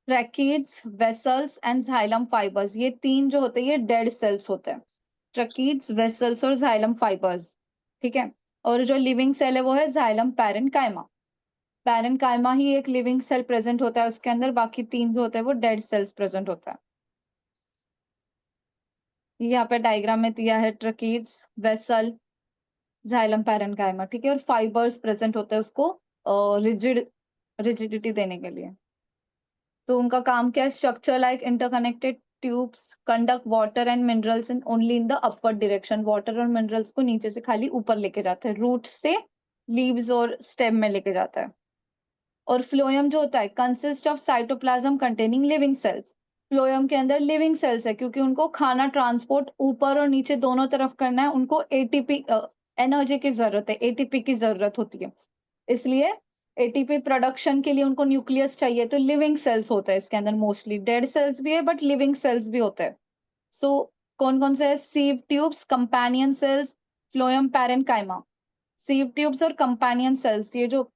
tracheids, vessels and xylem fibres, ये तीन जो होते हैं ये डेड सेल्स होते हैं। ट्रैकीड्स, वेसल्स और जाइलम फाइबर्स, ठीक है। और जो लिविंग सेल है वो है जाइलम पैरेन्काइमा। पैरेन्काइमा ही एक लिविंग सेल प्रेजेंट होता है उसके अंदर, बाकी तीन जो होते हैं वो डेड सेल्स प्रेजेंट होता है। ये यहाँ पे डायग्राम में दिया है, ट्रैकीड्स, वेसल, जाइलम पैरेन्काइमा, ठीक है, और फाइबर्स प्रेजेंट होते हैं उसको रिजिडिटी देने के लिए। तो उनका काम क्या है, structure like interconnected tubes conduct water and minerals in only in the upward direction, water और मिनरल्स को नीचे से खाली ऊपर लेके जाते हैं, रूट से लीव्स और स्टेम में लेके जाता है। और फ्लोएम जो होता है consist of cytoplasm containing living cells. Phloem के अंदर लिविंग सेल्स है, क्योंकि उनको खाना ट्रांसपोर्ट ऊपर और नीचे दोनों तरफ करना है, उनको एटीपी एनर्जी की जरूरत है, एटीपी की जरूरत होती है, इसलिए एटीपी प्रोडक्शन के लिए उनको न्यूक्लियस चाहिए। तो लिविंग सेल्स होते हैं इसके अंदर, मोस्टली डेड सेल्स भी है बट लिविंग सेल्स भी होते हैं। सो कौन कौन से है, sieve tubes, companion cells, phloem parenchyma. Sieve tubes और कंपेनियन सेल्स, ये जो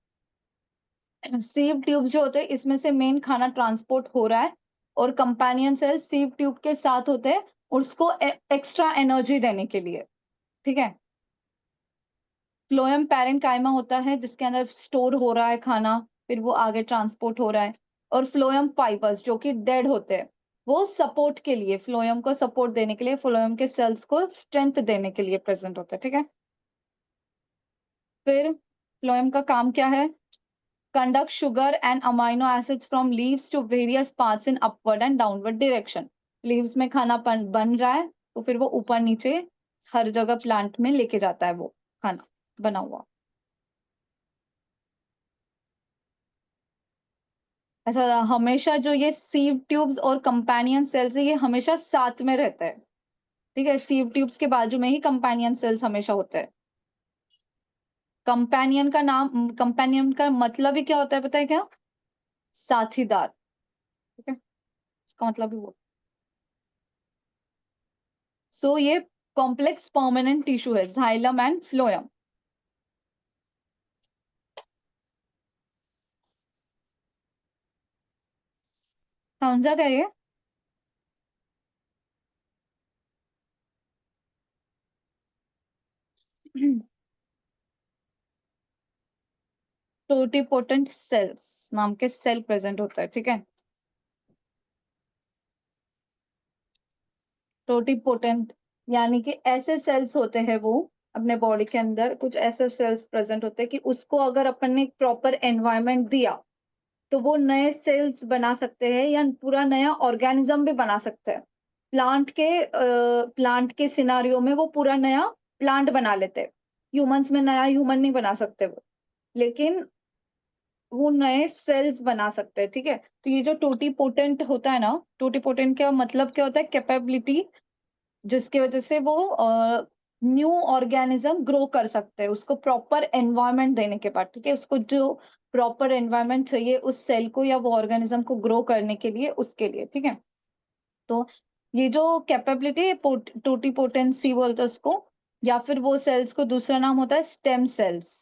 सीव ट्यूब्स जो होते हैं इसमें से मेन खाना ट्रांसपोर्ट हो रहा है, और कंपेनियन सेल्स सीव ट्यूब के साथ होते हैं उसको एक्स्ट्रा एनर्जी देने के लिए, ठीक है। फ्लोएम पैरेन्काइमा होता है जिसके अंदर स्टोर हो रहा है खाना, फिर वो आगे ट्रांसपोर्ट हो रहा है। और फ्लोएम फाइबर्स जो कि डेड होते हैं, वो सपोर्ट के लिए, फ्लोएम को सपोर्ट देने के लिए, फ्लोएम के सेल्स को स्ट्रेंथ देने के लिए प्रेजेंट होते हैं, ठीक है। फिर फ्लोएम का काम क्या है, conduct sugar and amino acids from leaves to various parts in upward and downward direction। Leaves में खाना बन रहा है तो फिर वो ऊपर नीचे हर जगह प्लांट में लेके जाता है वो खाना बना हुआ। अच्छा, हमेशा जो ये सीव ट्यूब्स और कंपेनियन सेल्स है ये हमेशा साथ में रहते हैं, ठीक है, सीव ट्यूब्स के बाजू में ही कंपेनियन सेल्स हमेशा होते हैं। कंपेनियन का मतलब ही क्या होता है पता है क्या, साथीदार, ठीक है, इसका मतलब ही वो। सो ये कॉम्प्लेक्स परमानेंट टिश्यू है जाइलम एंड फ्लोएम। समझा क्या ये टोटिपोटेंट सेल्स नाम के सेल प्रेजेंट होता है, ठीक है। टोटिपोटेंट यानी कि ऐसे सेल्स होते हैं वो, अपने बॉडी के अंदर कुछ ऐसे सेल्स प्रेजेंट होते हैं कि उसको अगर अपन ने प्रॉपर एनवायरनमेंट दिया तो वो नए सेल्स बना सकते हैं या पूरा नया ऑर्गेनिज्म भी बना सकते हैं, प्लांट के सिनेरियो में वो पूरा नया प्लांट बना लेते हैं। ह्यूमन्स में नया ह्यूमन नहीं बना सकते वो, लेकिन वो नए सेल्स बना सकते हैं, ठीक है? तो ये जो टोटीपोटेंट होता है ना, टोटीपोटेंट का मतलब क्या होता है? कैपेबिलिटी, जिसकी वजह से वो न्यू ऑर्गेनिज्म ग्रो कर सकते हैं, उसको प्रॉपर एनवायरनमेंट देने के बाद, ठीक है? उसको जो प्रॉपर एनवायरनमेंट चाहिए उस सेल को या वो ऑर्गेनिज्म को ग्रो करने के लिए, उसके लिए, ठीक है? तो ये जो कैपेबिलिटी टोटीपोटेंसी बोलते हैं उसको, या फिर वो सेल्स को दूसरा नाम होता है स्टेम सेल्स,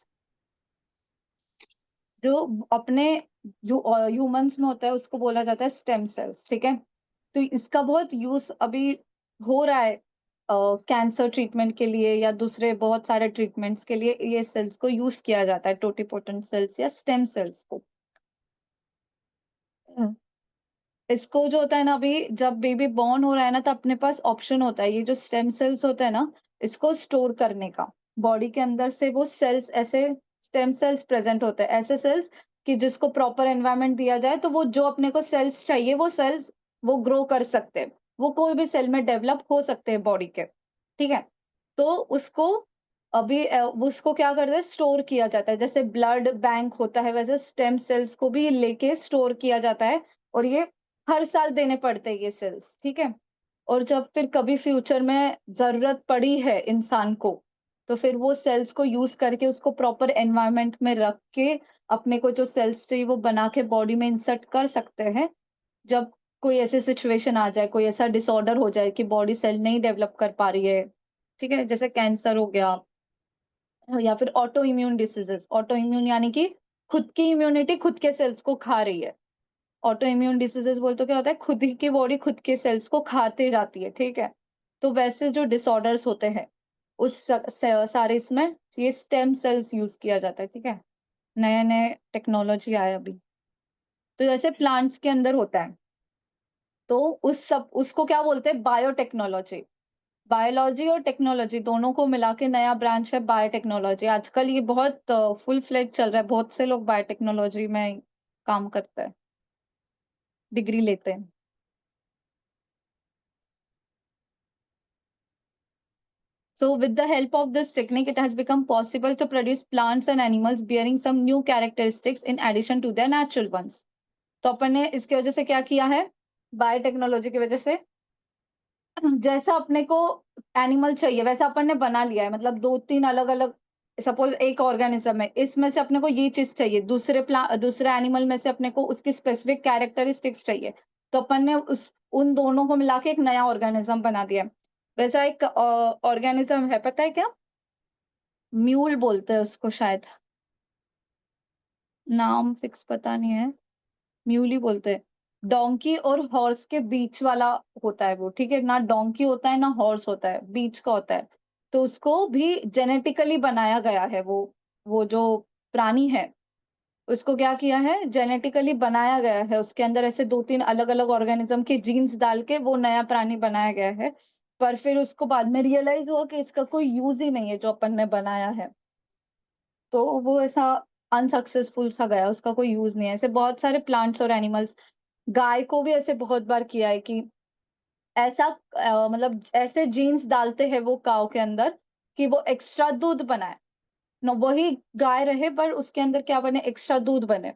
जो अपने ह्यूमंस में होता है उसको बोला जाता है स्टेम सेल्स, ठीक है? तो इसका बहुत यूज अभी हो रहा है कैंसर ट्रीटमेंट के लिए या दूसरे बहुत सारे ट्रीटमेंट्स के लिए, ये सेल्स को यूज किया जाता है, टोटीपोटेंट सेल्स या स्टेम सेल्स को। इसको जो होता है ना, अभी जब बेबी बॉर्न हो रहा है ना, तो अपने पास ऑप्शन होता है, ये जो स्टेम सेल्स होता है ना, इसको स्टोर करने का। बॉडी के अंदर से वो सेल्स, ऐसे स्टेम सेल्स प्रेजेंट होते हैं, ऐसे सेल्स कि जिसको प्रॉपर एनवायरनमेंट दिया जाए तो वो जो अपने को सेल्स चाहिए वो सेल्स वो ग्रो कर सकते हैं, वो कोई भी सेल में डेवलप हो सकते हैं बॉडी के, ठीक है? तो उसको अभी उसको क्या करते हैं, स्टोर किया जाता है, जैसे ब्लड बैंक होता है वैसे स्टेम सेल्स को भी लेके स्टोर किया जाता है, और ये हर साल देने पड़ते हैं ये सेल्स, ठीक है? और जब फिर कभी फ्यूचर में ज़रूरत पड़ी है इंसान को, तो फिर वो सेल्स को यूज़ करके उसको प्रॉपर एनवायरनमेंट में रख के अपने को जो सेल्स चाहिए वो बना के बॉडी में इंसर्ट कर सकते हैं। जब कोई ऐसी सिचुएशन आ जाए, कोई ऐसा डिसऑर्डर हो जाए कि बॉडी सेल नहीं डेवलप कर पा रही है, ठीक है? जैसे कैंसर हो गया या फिर auto immune diseases. Auto immune यानी कि खुद की इम्यूनिटी खुद के सेल्स को खा रही है। ऑटो इम्यून डिसीजेस बोलते तो क्या होता है, खुद ही की बॉडी खुद के सेल्स को खाते जाती है, ठीक है? तो वैसे जो डिसऑर्डर्स होते हैं, उस सारे इसमें ये स्टेम सेल्स यूज किया जाता है, ठीक है? नए नए टेक्नोलॉजी आया अभी, तो जैसे प्लांट्स के अंदर होता है, तो उस सब उसको क्या बोलते हैं, बायोटेक्नोलॉजी। बायोलॉजी और टेक्नोलॉजी दोनों को मिला के नया ब्रांच है बायोटेक्नोलॉजी। आजकल ये बहुत फुल फ्लेज चल रहा है, बहुत से लोग बायोटेक्नोलॉजी में काम करते हैं, डिग्री लेते हैं। So, with the help of this technique, it has become possible to produce plants and animals bearing some new characteristics in addition to their natural ones. तो अपन ने इसकी वजह से क्या किया है? बायोटेक्नोलॉजी की वजह से जैसा अपने को एनिमल चाहिए वैसा अपन ने बना लिया है, मतलब 2-3 अलग-अलग, सपोज़ एक ऑर्गेनिज़्म है, इसमें से अपने को ये चीज़ चाहिए, दूसरे एनिमल में से अपने को उसकी स्पेसिफिक कैरेक्टरिस्टिक्स चाहिए, तो अपन ने उस उन दोनों को मिला के एक नया ऑर्गेनिज़्म बना दिया है। वैसा एक ऑर्गेनिज़्म है, पता है क्या? म्यूल बोलते हैं उसको शायद, नाम फिक्स पता नहीं है, म्यूल ही बोलते हैं। डोंकी और हॉर्स के बीच वाला होता है वो, ठीक है? ना डोंकी होता है, ना हॉर्स होता है, बीच का होता है। तो उसको भी जेनेटिकली बनाया गया है, वो जो प्राणी है, उसको क्या किया है, जेनेटिकली बनाया गया है। उसके अंदर ऐसे 2-3 अलग-अलग ऑर्गेनिज़्म के जीन्स डाल के वो नया प्राणी बनाया गया है। पर फिर उसको बाद में रियलाइज़ हुआ कि इसका कोई यूज़ ही नहीं है जो अपन ने बनाया है। तो वो ऐसा अनसक्सेसफुल सा गया, उसका कोई यूज़ नहीं है। ऐसे बहुत सारे प्लांट्स और एनिमल्स, गाय को भी ऐसे बहुत बार किया है कि ऐसा मतलब ऐसे जीन्स डालते हैं वो काऊ के अंदर कि वो एक्स्ट्रा दूध बनाए। ना वही गाय रहे पर उसके अंदर क्या बने, एक्स्ट्रा दूध बने।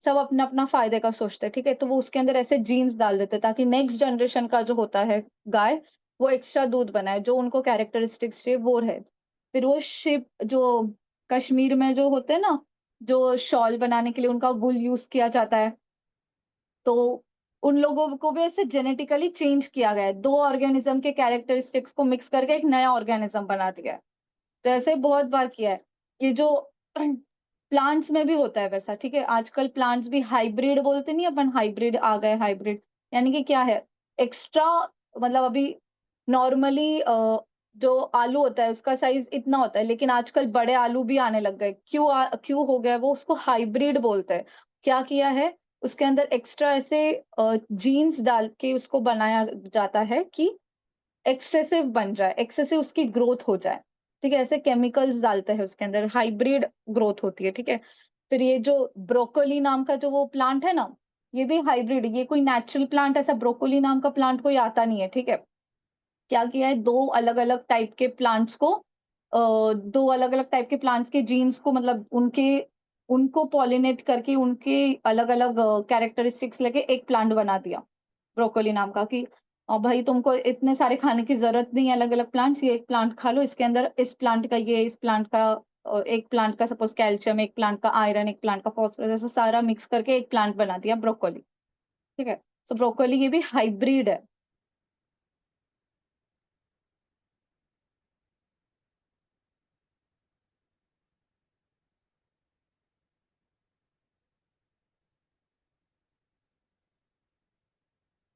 सब अपना-अपना फ़ायदे का सोचते हैं, ठीक है? तो वो उसके अंदर ऐसे जीन्स डाल देते हैं ताकि नेक्स्ट जनरेशन का जो होता है गाय, वो एक्स्ट्रा दूध बनाए, जो उनको कैरेक्टरिस्टिक्स चाहिए वो रहे। फिर वो शिप जो कश्मीर में जो होते हैं ना, जो शॉल बनाने के लिए उनका वूल यूज़ किया जाता है, तो उन लोगों को भी ऐसे जेनेटिकली चेंज किया गया है। 2 ऑर्गेनिज़्म के कैरेक्टरिस्टिक्स को मिक्स करके एक नया ऑर्गेनिज़्म बना दिया है। तो ऐसे बहुत बार किया है। ये जो प्लांट्स में भी होता है वैसा, ठीक है? आजकल प्लांट्स भी हाइब्रिड बोलते नहीं अपन, हाइब्रिड आ गए, हाइब्रिड यानी कि क्या है? एक्स्ट्रा, मतलब अभी नॉर्मली जो आलू होता है उसका साइज़ इतना होता है, लेकिन आजकल बड़े आलू भी आने लग गए। क्यों हो गया वो? उसको हाइब्रिड बोलते हैं। क्या किया है? उसके अंदर एक्स्ट्रा ऐसे जीन्स डाल के उसको बनाया जाता है कि एक्सेसिव बन जाए, एक्सेसिव उसकी ग्रोथ हो जाए, ठीक है? ऐसे केमिकल्स डालते हैं उसके अंदर, हाइब्रिड ग्रोथ होती है, ठीक है? फिर ये जो ब्रोकोली नाम का जो वो प्लांट है ना, ये भी हाइब्रिड, ये कोई नेचुरल प्लांट, ऐसा ब्रोकोली नाम का प्लांट कोई आता नहीं है, ठीक है? क्या किया है, 2 अलग-अलग टाइप के प्लांट्स को 2 अलग-अलग टाइप के प्लांट्स के जीन्स को मतलब उनको पॉलिनेट करके उनके अलग-अलग कैरेक्टरिस्टिक्स लेके एक प्लांट बना दिया, ब्रोकोली नाम का कि भाई तुमको इतने सारे खाने की ज़रूरत नहीं है अलग-अलग प्लांट्स, ये एक प्लांट खा लो, इसके अंदर इस प्लांट का ये, इस प्लांट का एक प्लांट का सपोज़ कैल्शियम, एक प्लांट का आयरन, एक प्लांट का फास्फोरस ऐसा सारा मिक्स करके एक प्लांट बना दिया ब्रोकोली, ठीक है? तो ब्रोकोली ये भी हाइब्रिड है।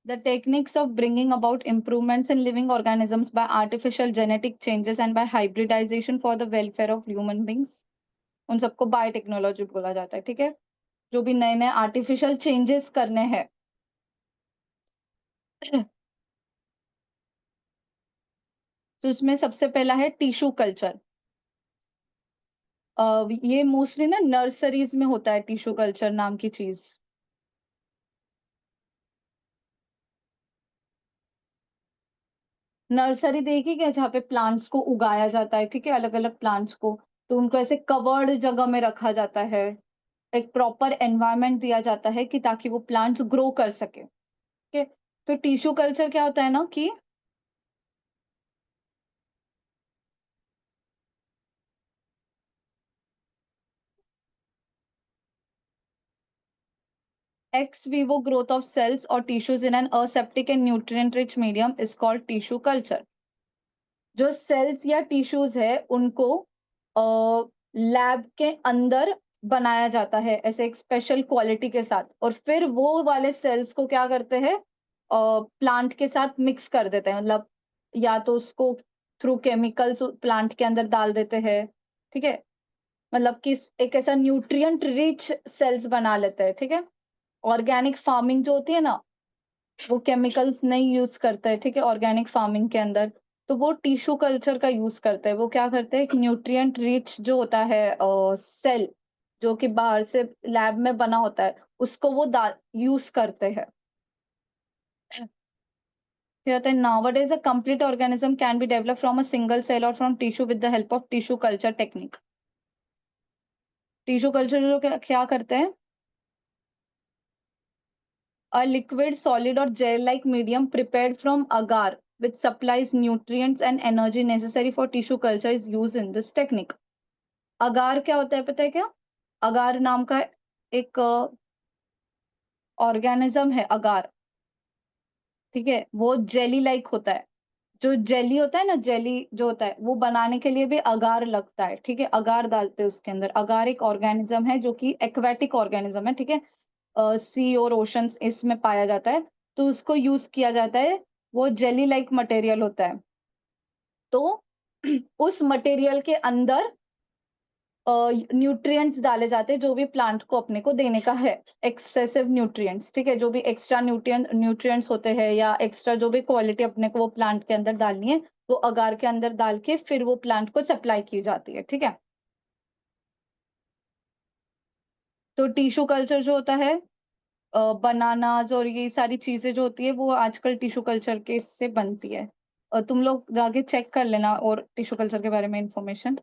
The techniques of bringing about improvements in living organisms by artificial genetic changes and by hybridization for the welfare of human beings, उन सबको बायोटेक्नोलॉजी बोला जाता है, ठीक है? जो भी नए-नए आर्टिफिशियल चेंजेस करने हैं। तो इसमें सबसे पहला है टिश्यू कल्चर। ये मोस्टली ना नर्सरीज़ में होता है टिश्यू कल्चर नाम की चीज़। नर्सरी देखी क्या? जहाँ पे प्लांट्स को उगाया जाता है, ठीक है? अलग-अलग प्लांट्स को, तो उनको ऐसे कवर्ड जगह में रखा जाता है। एक प्रॉपर एनवायरनमेंट दिया जाता है कि ताकि वो प्लांट्स ग्रो कर सके, ठीक है? तो टिश्यू कल्चर क्या होता है ना कि ex vivo growth of cells or tissues in an aseptic and nutrient rich medium is called tissue culture। जो सेल्स या टिश्यूज है उनको लैब के अंदर बनाया जाता है ऐसे एक स्पेशल क्वालिटी के साथ और फिर वो वाले सेल्स को क्या करते हैं प्लांट के साथ मिक्स कर देते हैं मतलब या तो उसको थ्रू केमिकल्स प्लांट के अंदर डाल देते हैं, ठीक है? मतलब कि एक ऐसा न्यूट्रिएंट रिच सेल्स बना लेते हैं, ठीक है? ऑर्गेनिक फार्मिंग जो होती है ना, वो केमिकल्स नहीं यूज़ करते हैं, ठीक है? ऑर्गेनिक फार्मिंग के अंदर, तो वो टिश्यू कल्चर का यूज़ करते हैं। वो क्या करते हैं, एक न्यूट्रिएंट रिच जो होता है सेल, जो कि बाहर से लैब में बना होता है, उसको वो यूज़ करते हैं। क्या होता है, nowadays a complete organism can be developed from a single cell और from tissue with the help of tissue culture technique. Tissue culture जो क्या क्या करते हैं, a liquid, solid or gel-like medium prepared from agar which supplies nutrients and energy necessary for tissue culture is used in this technique। अगार क्या होता है पता है क्या? अगार नाम का एक ऑर्गेनिज्म है अगार, ठीक है? वो जेली लाइक होता है। जो जेली होता है ना, जेली जो होता है, वो बनाने के लिए भी अगार लगता है, ठीक है? अगार डालते हैं उसके अंदर। अगार एक ऑर्गेनिज्म है जो कि एक्वाटिक ऑर्गेनिज्म है, ठीक है? सी और ओशंस इसमें पाया जाता है, तो उसको यूज़ किया जाता है। वो जेली लाइक मटेरियल होता है। तो उस मटेरियल के अंदर न्यूट्रिएंट्स डाले जाते हैं जो भी प्लांट को अपने को देने का है, एक्सेसिव न्यूट्रिएंट्स, ठीक है? जो भी एक्स्ट्रा न्यूट्रिएंट्स होते हैं या एक्स्ट्रा जो भी क्वालिटी अपने को वो प्लांट के अंदर डालनी है, वो अगार के अंदर डाल के फिर वो प्लांट को सप्लाई की जाती है, ठीक है? तो टिश्यू कल्चर जो होता है बनानाज़ और ये सारी चीज़ें जो होती है वो आजकल टिश्यू कल्चर के इससे बनती है। तुम लोग जाके चेक कर लेना और टिश्यू कल्चर के बारे में इन्फॉर्मेशन।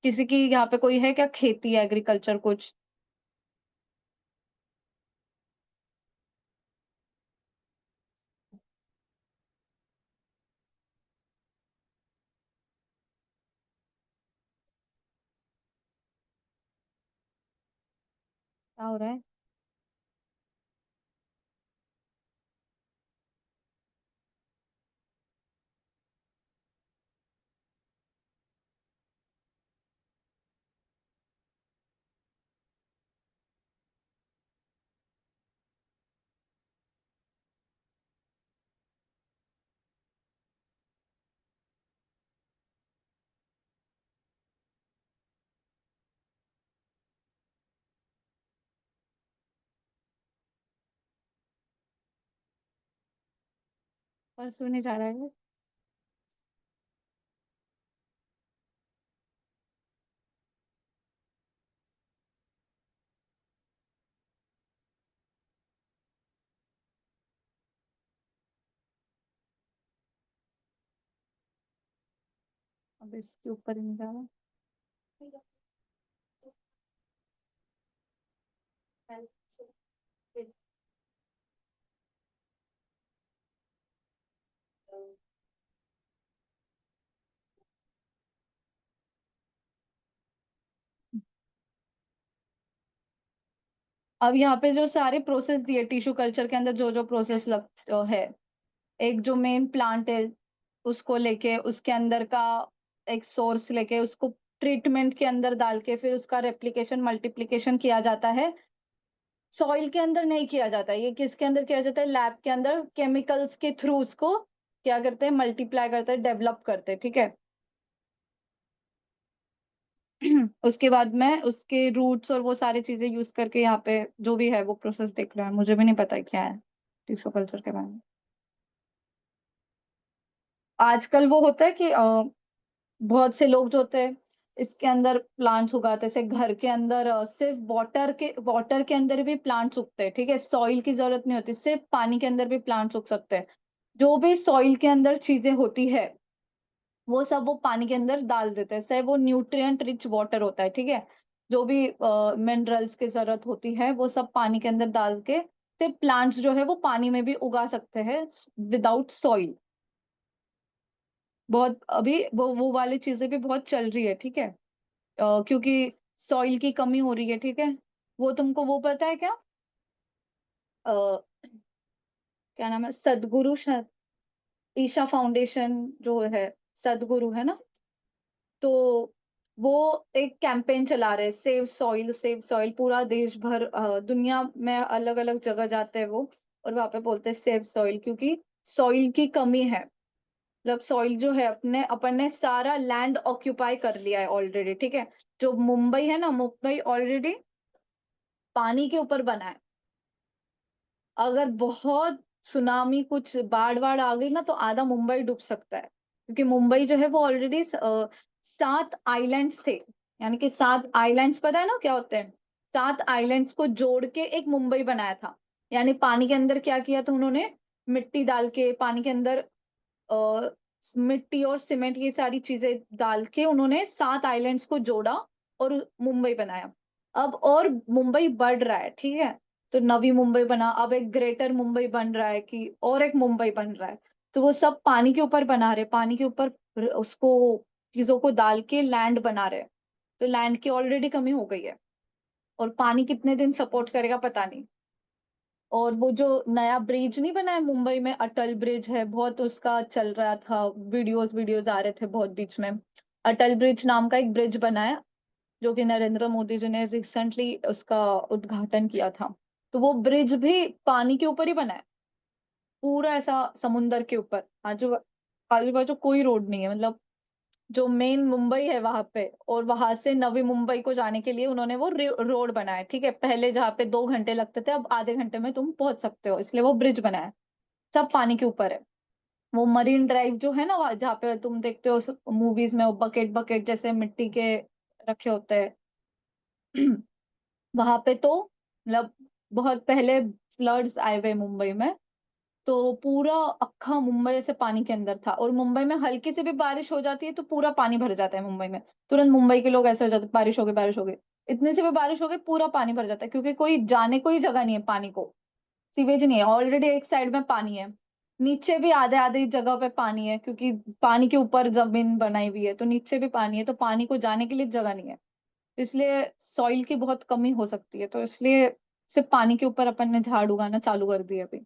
किसी की यहाँ पे कोई है क्या खेती एग्रीकल्चर कुछ? क्या हो रहा है? परसों नहीं जा रहा है? अब इसके ऊपर ही नहीं जा रहा। अब यहाँ पे जो सारे प्रोसेस दिए टिश्यू कल्चर के अंदर, जो जो प्रोसेस लग है, एक जो मेन प्लांट है उसको लेके, उसके अंदर का एक सोर्स लेके, उसको ट्रीटमेंट के अंदर डाल के, फिर उसका रेप्लिकेशन मल्टीप्लिकेशन किया जाता है। सॉइल के अंदर नहीं किया जाता, ये किसके अंदर किया जाता है? लैब के अंदर, केमिकल्स के थ्रू उसको क्या करते हैं? मल्टीप्लाई करते हैं, डेवलप करते हैं, ठीक है। उसके बाद में उसके रूट्स और वो सारी चीजें यूज करके यहाँ पे जो भी है वो प्रोसेस देख रहा है, मुझे भी नहीं पता है क्या है टिश्यू कल्चर के बारे में। आजकल वो होता है कि बहुत से लोग जो होते हैं इसके अंदर प्लांट्स उगाते हैं, जैसे घर के अंदर सिर्फ वाटर के अंदर भी प्लांट्स उगते हैं, ठीक है। सॉइल की जरूरत नहीं होती, सिर्फ पानी के अंदर भी प्लांट्स उग सकते हैं। जो भी सॉइल के अंदर चीजें होती है वो सब वो पानी के अंदर डाल देते हैं, से वो न्यूट्रिएंट रिच वाटर होता है, ठीक है। जो भी मिनरल्स की जरूरत होती है वो सब पानी के अंदर डाल के सिर्फ प्लांट्स जो है वो पानी में भी उगा सकते हैं विदाउट सॉइल। बहुत अभी वो वाली चीजें भी बहुत चल रही है, ठीक है। क्योंकि सॉइल की कमी हो रही है, ठीक है। वो तुमको वो पता है क्या? आ, क्या नाम है, सदगुरु शायद, ईशा फाउंडेशन जो है, सदगुरु है ना। तो वो एक कैंपेन चला रहे, सेव सॉइल सेव सॉइल। पूरा देश भर दुनिया में अलग अलग जगह जाते हैं वो, और वहां पे बोलते हैं सेव सॉइल, क्योंकि सॉइल की कमी है। जब सॉइल जो है अपने अपन ने सारा लैंड ऑक्यूपाई कर लिया है ऑलरेडी, ठीक है। जो मुंबई है ना, मुंबई ऑलरेडी पानी के ऊपर बना है। अगर बहुत सुनामी कुछ बाढ़ बाढ़ आ गई ना तो आधा मुंबई डूब सकता है, क्योंकि मुंबई जो है वो ऑलरेडी 7 आइलैंड्स थे। यानी कि 7 आइलैंड्स, पता है ना क्या होते हैं? 7 आइलैंड्स को जोड़ के एक मुंबई बनाया था। यानी पानी के अंदर क्या किया था उन्होंने? मिट्टी डाल के पानी के अंदर अ, मिट्टी और सीमेंट ये सारी चीजें डाल के उन्होंने 7 आइलैंड्स को जोड़ा और मुंबई बनाया। अब और मुंबई बढ़ रहा है, ठीक है। तो नवी मुंबई बना, अब एक ग्रेटर मुंबई बन रहा है, कि और एक मुंबई बन रहा है। तो वो सब पानी के ऊपर बना रहे, पानी के ऊपर उसको चीजों को डाल के लैंड बना रहे। तो लैंड की ऑलरेडी कमी हो गई है, और पानी कितने दिन सपोर्ट करेगा पता नहीं। और वो जो नया ब्रिज नहीं बना है मुंबई में, अटल ब्रिज है, बहुत उसका चल रहा था, वीडियोस वीडियोस आ रहे थे बहुत बीच में। अटल ब्रिज नाम का एक ब्रिज बना है, जो कि नरेंद्र मोदी जी ने रिसेंटली उसका उद्घाटन किया था। तो वो ब्रिज भी पानी के ऊपर ही बना है, पूरा ऐसा समुंदर के ऊपर। आजू आजू बाजू कोई रोड नहीं है, मतलब जो मेन मुंबई है वहां पे, और वहां से नवी मुंबई को जाने के लिए उन्होंने वो रोड बनाया, ठीक है। पहले जहाँ पे 2 घंटे लगते थे अब आधे घंटे में तुम पहुंच सकते हो, इसलिए वो ब्रिज बनाया। सब पानी के ऊपर है। वो मरीन ड्राइव जो है ना, जहाँ पे तुम देखते हो मूवीज में, वो बकेट बकेट जैसे मिट्टी के रखे होते हैं। वहां पे तो मतलब बहुत पहले फ्लड्स आए हुए मुंबई में, तो पूरा अक्खा मुंबई ऐसे पानी के अंदर था। और मुंबई में हल्की सी भी बारिश हो जाती है तो पूरा पानी भर जाता है मुंबई में। तुरंत मुंबई के लोग ऐसे हो जाते हैं, बारिश हो गई बारिश हो गई। इतनी सी भी बारिश हो गई पूरा पानी भर जाता है, क्योंकि कोई जाने को ही जगह नहीं है पानी को। सीवेज नहीं है, ऑलरेडी एक साइड में पानी है, नीचे भी आधे आधे जगह पे पानी है, क्योंकि पानी के ऊपर जमीन बनाई हुई है, तो नीचे भी पानी है, तो पानी को जाने के लिए जगह नहीं है। इसलिए सॉइल की बहुत कमी हो सकती है, तो इसलिए सिर्फ पानी के ऊपर अपन ने झाड़ उगाना चालू कर दिया अभी।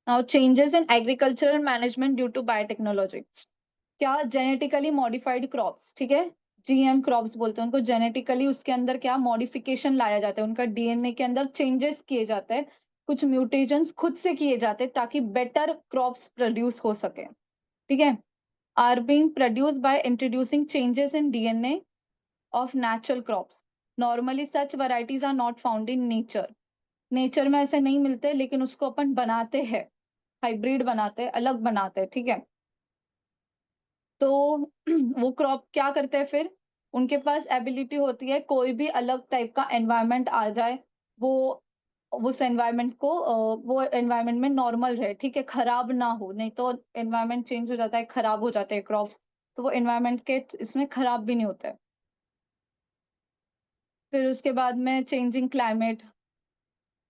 Now changes in agricultural management due to biotechnology. क्या? जेनेटिकली मॉडिफाइड क्रॉप्स, ठीक है। जीएम क्रॉप्स बोलते हैं उनको। जेनेटिकली उसके अंदर क्या मॉडिफिकेशन लाया जाता है, उनका डीएनए के अंदर चेंजेस किए जाते हैं, कुछ म्यूटेशंस खुद से किए जाते हैं ताकि बेटर क्रॉप्स प्रोड्यूस हो सके, ठीक है। Are being produced by introducing changes in DNA of natural crops. Normally such varieties are not found in nature. Nature में ऐसे नहीं मिलते, लेकिन उसको अपन बनाते हैं, हाइब्रिड बनाते हैं, अलग बनाते हैं, ठीक है। तो वो क्रॉप क्या करते हैं फिर? उनके पास एबिलिटी होती है, कोई भी अलग टाइप का एनवायरनमेंट आ जाए, वो उस एनवायरनमेंट को वो एनवायरनमेंट में नॉर्मल रहे, ठीक है? खराब ना हो, नहीं तो एनवायरनमेंट चेंज हो जाता है, खराब हो जाते हैं क्रॉप्स, तो वो एनवायरनमेंट के इसमें खराब भी नहीं होता है। फिर उसके बाद में चेंजिंग क्लाइमेट,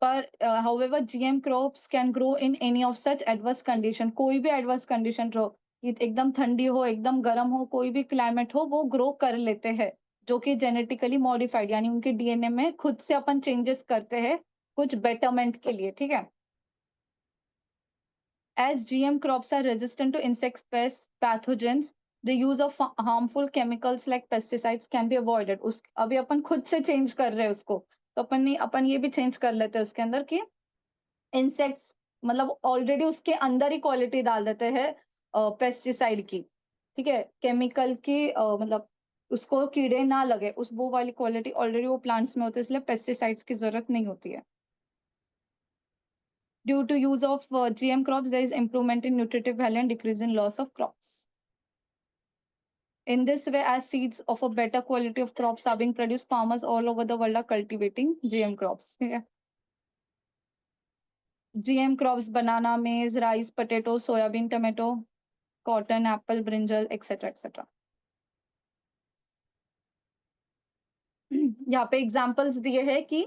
पर however GM crops can grow in any of such adverse condition, कोई भी एडवर्स कंडीशन रहो, एकदम ठंडी हो, एकदम गर्म हो, कोई भी क्लाइमेट हो, वो ग्रो कर लेते हैं, जो कि जेनेटिकली मॉडिफाइड, यानी उनके डीएनए में खुद से अपन चेंजेस करते हैं कुछ बेटरमेंट के लिए, ठीक है? As GM crops are resistant to insects, pests, pathogens, the use of harmful chemicals like pesticides can be avoided. उस अभी अपन खुद से चेंज कर रहे हैं उसको, तो अपन ये भी चेंज कर लेते हैं उसके अंदर कि इंसेक्ट्स, मतलब ऑलरेडी उसके अंदर ही क्वालिटी डाल देते हैं पेस्टिसाइड की, ठीक है? केमिकल की मतलब उसको कीड़े ना लगे, उस वो वाली क्वालिटी ऑलरेडी वो प्लांट्स में होती है, इसलिए पेस्टिसाइड्स की जरूरत नहीं होती है। Due to use of GM crops, there is improvement in nutritive value and decrease in loss of crops. In this way, as seeds of a better quality of crops are being produced, farmers all over the world are cultivating GM crops. Okay. GM crops: banana, maize, rice, potato, soybean, tomato, cotton, apple, brinjal, etc. etc. यहाँ पे examples दिए हैं कि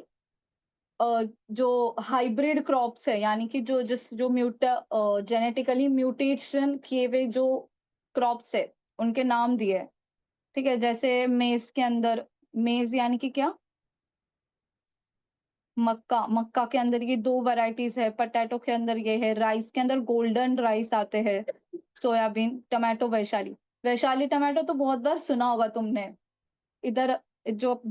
जो hybrid crops है, यानी कि जो जेनेटिकली म्यूटेशन किए हुए जो क्रॉप्स है, उनके नाम दिए हैं, ठीक है? जैसे मेज़ के अंदर, मेज़ यानी कि क्या? मक्का, मक्का के अंदर ये 2 वैराइटीज़ है, पोटैटो के अंदर ये है, राइस के अंदर गोल्डन राइस आते हैं, soybean, tomato Vaishali. Vaishali tomato तो बहुत बार सुना होगा तुमने। इधर जो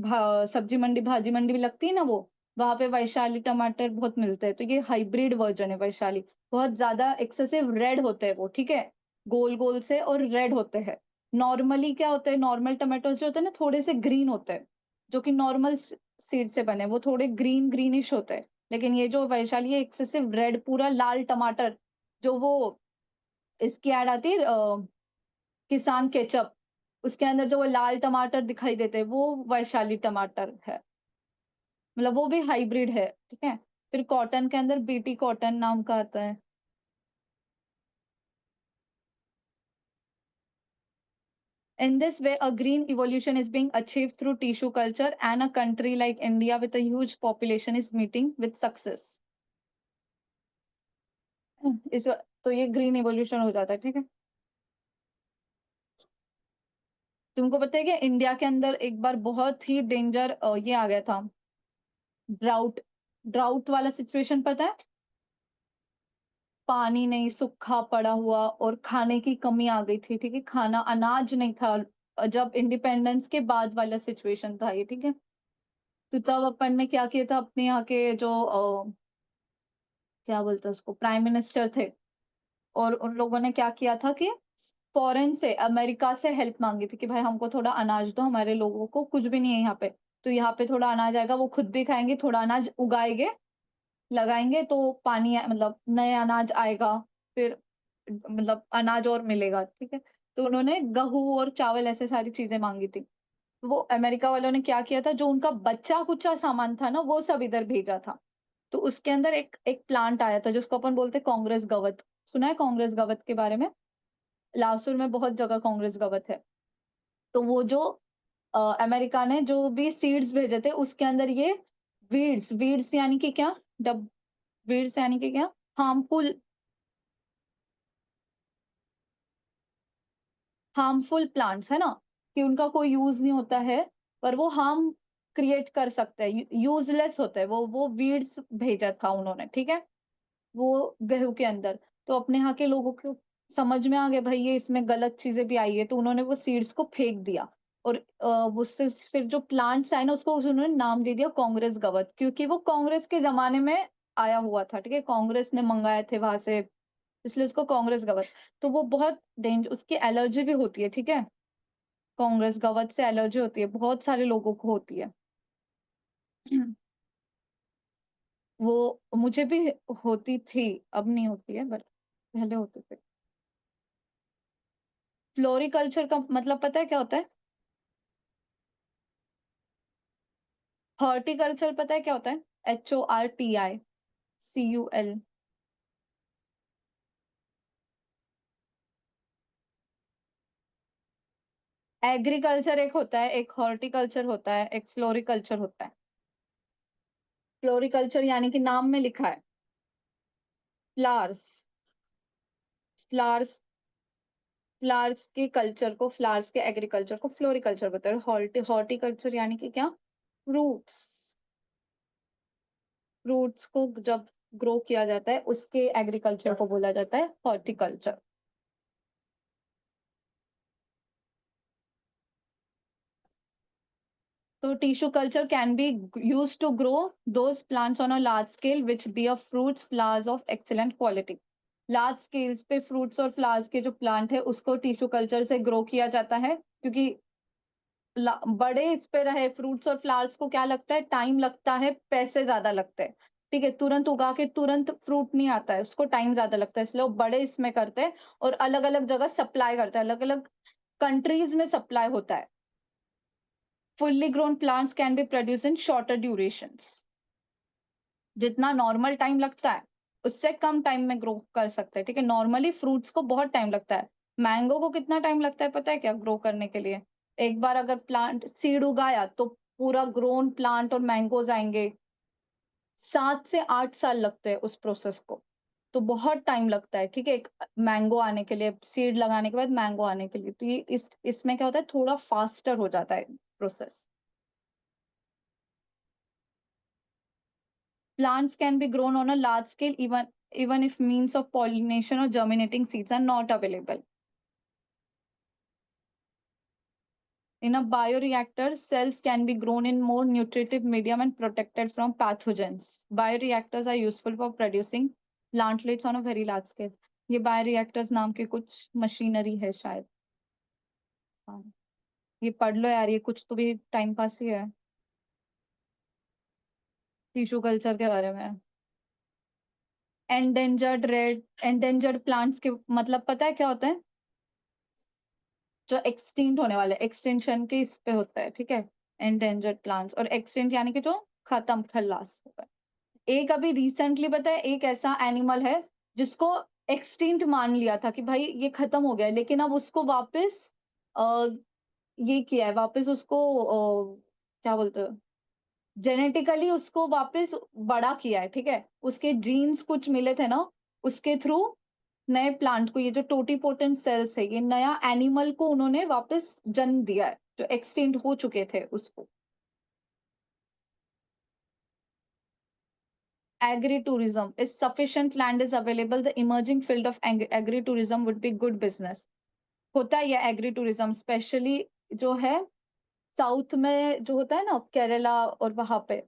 सब्जी मंडी, भाजी मंडी भी लगती है ना वो, वहाँ पे वैशाली टमाटर बहुत मिलते हैं। तो ये हाइब्रिड वर्ज़न है वैशाली। बहुत ज़्यादा एक्सेसिव रेड होते हैं वो, ठीक है? गोल-गोल से और रेड होते हैं। नॉर्मली क्या होता है, नॉर्मल टोमेटोज़ जो होते हैं ना, थोड़े से ग्रीन होते हैं, जो कि नॉर्मल सीड से बने, वो थोड़े ग्रीन ग्रीनिश होते हैं। लेकिन ये जो वैशाली है, एक्सेसिव रेड, पूरा लाल टमाटर, जो वो इसकी ऐड आती है किसान केचअप, उसके अंदर जो वो लाल टमाटर दिखाई देते हैं, वो वैशाली टमाटर है। मतलब वो भी हाइब्रिड है, ठीक है? फिर कॉटन के अंदर बीटी कॉटन नाम का आता है। In this way, a green evolution is being achieved through tissue culture, and a country like India with a huge population is meeting with success. इस तो ये ग्रीन इवोल्यूशन हो जाता है, ठीक है? तुमको पता है कि इंडिया के अंदर एक बार बहुत ही डेंजर ये आ गया था, ड्राउट, ड्राउट वाला सिचुएशन पता है? पानी नहीं, सूखा पड़ा हुआ और खाने की कमी आ गई थी, ठीक है? खाना, अनाज नहीं था। जब इंडिपेंडेंस के बाद वाला सिचुएशन था ये, ठीक है? तो तब अपन ने क्या किया था, अपने यहाँ के जो क्या बोलते हैं उसको, प्राइम मिनिस्टर थे, और उन लोगों ने क्या किया था कि फॉरेन से, अमेरिका से हेल्प माँगी थी कि भाई हमको थोड़ा अनाज दो, हमारे लोगों को कुछ भी नहीं है यहाँ पे। तो यहाँ पे थोड़ा अनाज आएगा, वो खुद भी खाएँगे, थोड़ा अनाज उगाएँगे, लगाएँगे तो पानी मतलब नए अनाज आएगा, फिर मतलब अनाज और मिलेगा, ठीक है? तो उन्होंने गेहूँ और चावल ऐसे सारी चीज़ें माँगी थी। वो अमेरिका वालों ने क्या किया था, जो उनका बचा-कुचा सामान था ना, वो सब इधर भेजा था। तो उसके अंदर एक एक प्लांट आया था जिसको अपन बोलते हैं कांग्रेस गवत। सुना है कांग्रेस गवत के बारे में? लासुर में बहुत जगह कांग्रेस गवत है। तो वो जो अमेरिका ने जो भी सीड्स भेजे थे, उसके अंदर ये वीड्स, वीड्स यानी कि क्या? डब वीड्स यानी कि क्या? हार्मफुल, हार्मफुल प्लांट्स, है ना? कि उनका कोई यूज़ नहीं होता है, पर वो हार्म क्रिएट कर सकते हैं, यूज़लेस होते हैं। वो वीड्स भेजा था उन्होंने, ठीक है? वो गेहूँ के अंदर। तो अपने यहाँ के लोगों को समझ में आ गया, भाई ये इसमें गलत चीज़ें भी आई है, तो उन्होंने वो सीड्स को फेंक दिया, और उससे फिर जो प्लांट्स आए ना, उसको उन्होंने नाम दे दिया कांग्रेस गवत, क्योंकि वो कांग्रेस के ज़माने में आया हुआ था, ठीक है? कांग्रेस ने मंगाए थे वहाँ से, इसलिए उसको कांग्रेस गवत। तो वो बहुत उसकी एलर्जी भी होती है, ठीक है? कांग्रेस गवत से एलर्जी होती है, बहुत सारे लोगों को होती है। वो मुझे भी होती थी, अब नहीं होती है, बट पहले होते थे। फ्लोरिकल्चर का मतलब पता है क्या होता है? हॉर्टिकल्चर पता है क्या होता है? HORTICUL। एग्रीकल्चर एक होता है, एक हॉर्टिकल्चर होता है, एक फ्लोरिकल्चर होता है। फ्लोरिकल्चर यानी कि नाम में लिखा है फ्लावर्स। फ्लावर्स फ्लावर्स के कल्चर को, फ्लावर्स के एग्रीकल्चर को फ्लोरिकल्चर बोलते हैं। हॉर्टिकल्चर यानी कि क्या, फ्रूट्स। फ्रूट्स को जब ग्रो किया जाता है उसके एग्रीकल्चर को बोला जाता है horticulture. So tissue culture can be used to grow those plants on a large scale which bear fruits, flowers of excellent quality. Large scales पे फ्रूट्स और फ्लावर्स के जो प्लांट है उसको टिश्यू कल्चर से ग्रो किया जाता है, क्योंकि बड़े इस पे रहे फ्रूट्स और फ्लावर्स को क्या लगता है, टाइम लगता है, पैसे ज्यादा लगते हैं। ठीक है, तुरंत उगा के तुरंत फ्रूट नहीं आता है, उसको टाइम ज्यादा लगता है, इसलिए वो बड़े इसमें करते हैं और अलग अलग जगह सप्लाई करते हैं, अलग अलग कंट्रीज में सप्लाई होता है। fully grown plants can be produced in shorter durations। जितना नॉर्मल टाइम लगता है उससे कम टाइम में ग्रो कर सकते हैं। ठीक है, नॉर्मली फ्रूट्स को बहुत टाइम लगता है। मैंगो को कितना टाइम लगता है पता है क्या, ग्रो करने के लिए? एक बार अगर प्लांट सीड उगाया तो पूरा ग्रोन प्लांट और मैंगोज आएंगे, 7 से 8 साल लगते हैं उस प्रोसेस को। तो बहुत टाइम लगता है। ठीक है, एक मैंगो आने के लिए, सीड लगाने के बाद मैंगो आने के लिए, तो ये इसमें क्या होता है, थोड़ा फास्टर हो जाता है process. Plants can be grown on a large scale even if means of pollination or germinating seeds are not available. In a bioreactor, cells can be grown in more nutritive medium and protected from pathogens. Bioreactors are useful for producing plantlets on a very large scale. ये bioreactors नाम के कुछ machinery है शायद। हाँ, ये पढ़ लो यार, ये कुछ तो भी टाइम पास ही है टिश्यू कल्चर के बारे में। एंडेंजर्ड प्लांट्स के मतलब पता है क्या होता है? जो एक्सटिंक्ट होने वाले, एक्सटेंशन के इस पे होता है। ठीक है, एंडेंजर्ड प्लांट्स और एक्सटिंक्ट यानी कि जो खत्म, खल्लास होता है। एक अभी रिसेंटली पता है, एक ऐसा एनिमल है जिसको एक्सटिंक्ट मान लिया था कि भाई ये खत्म हो गया है, लेकिन अब उसको वापस अ, ये किया है, वापस उसको क्या बोलते हैं, जेनेटिकली उसको वापस बड़ा किया है। ठीक है, उसके जीन्स कुछ मिले थे ना, उसके थ्रू नए प्लांट को, ये जो टोटीपोटेंट सेल्स है, ये नया एनिमल को उन्होंने वापस जन्म दिया है जो एक्सटिंक्ट हो चुके थे उसको। Agri tourism, if sufficient land is available the emerging field of agri tourism would be good business. होता है ये एग्री टूरिज्म स्पेशली जो है साउथ में, जो होता है ना केरला और वहां पे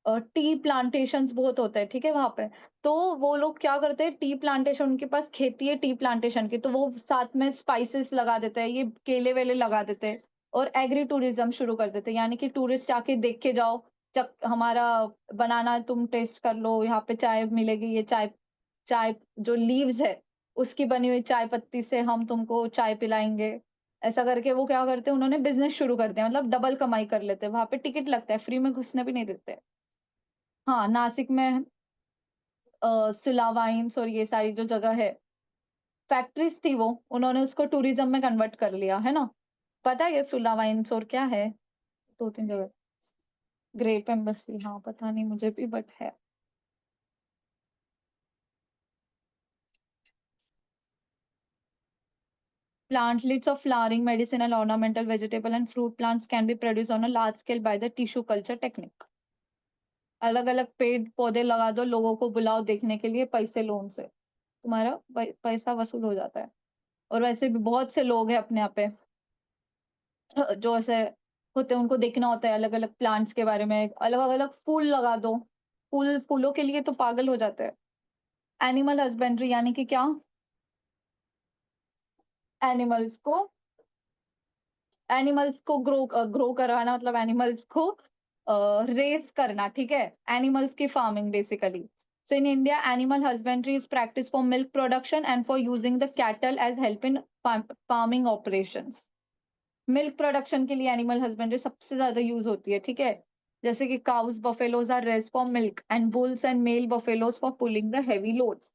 टी प्लांटेशंस बहुत होते हैं। ठीक है, वहां पे तो वो लोग क्या करते हैं, टी प्लांटेशन, उनके पास खेती है टी प्लांटेशन की, तो वो साथ में स्पाइसेस लगा देते हैं, ये केले वेले लगा देते हैं और एग्री टूरिज्म शुरू कर देते हैं। यानी कि टूरिस्ट आके देख के जाओ, हमारा बनाना तुम टेस्ट कर लो, यहाँ पे चाय मिलेगी, ये चाय, चाय जो लीव्स है उसकी बनी हुई चाय पत्ती से हम तुमको चाय पिलाएंगे। ऐसा करके वो क्या करते हैं, उन्होंने बिजनेस शुरू कर दिया, मतलब डबल कमाई कर लेते हैं। वहां पे टिकट लगता है, फ्री में घुसने भी नहीं देते। हाँ, नासिक में सुलावाइन्स और ये सारी जो जगह है, फैक्ट्रीज थी वो, उन्होंने उसको टूरिज्म में कन्वर्ट कर लिया है ना। पता है ये सुलावाइन्स और क्या है? 2 3 जगह। ग्रेप एम्बेसी, हाँ पता नहीं मुझे भी, बट है। Plantlets of flowering, medicinal, ornamental, vegetable and fruit plants can be produced on a large scale by the tissue culture technique। अलग अलग पेड़ पौधे लगा दो, लोगों को बुलाओ देखने के लिए, पैसे लो उनसे, तुम्हारा पैसा वसूल हो जाता है। और वैसे भी बहुत से लोग हैं अपने यहाँ पे जो ऐसे होते हैं, उनको देखना होता है अलग अलग प्लांट्स के बारे में, अलग अलग फूल लगा दो, फूलों के लिए तो पागल हो जाते हैं। एनिमल हस्बेंड्री यानी कि क्या, एनिमल्स को एनिमल्स को ग्रो करवाना, मतलब एनिमल्स को रेस करना। ठीक है, एनिमल्स की farming basically. So in India animal husbandry is practice for milk production and for using the cattle as help in farming operations. Milk production के लिए एनिमल हस्बेंड्री सबसे ज्यादा यूज होती है। ठीक है, जैसे कि cows, buffaloes are raised for milk and bulls and male buffaloes for pulling the heavy loads.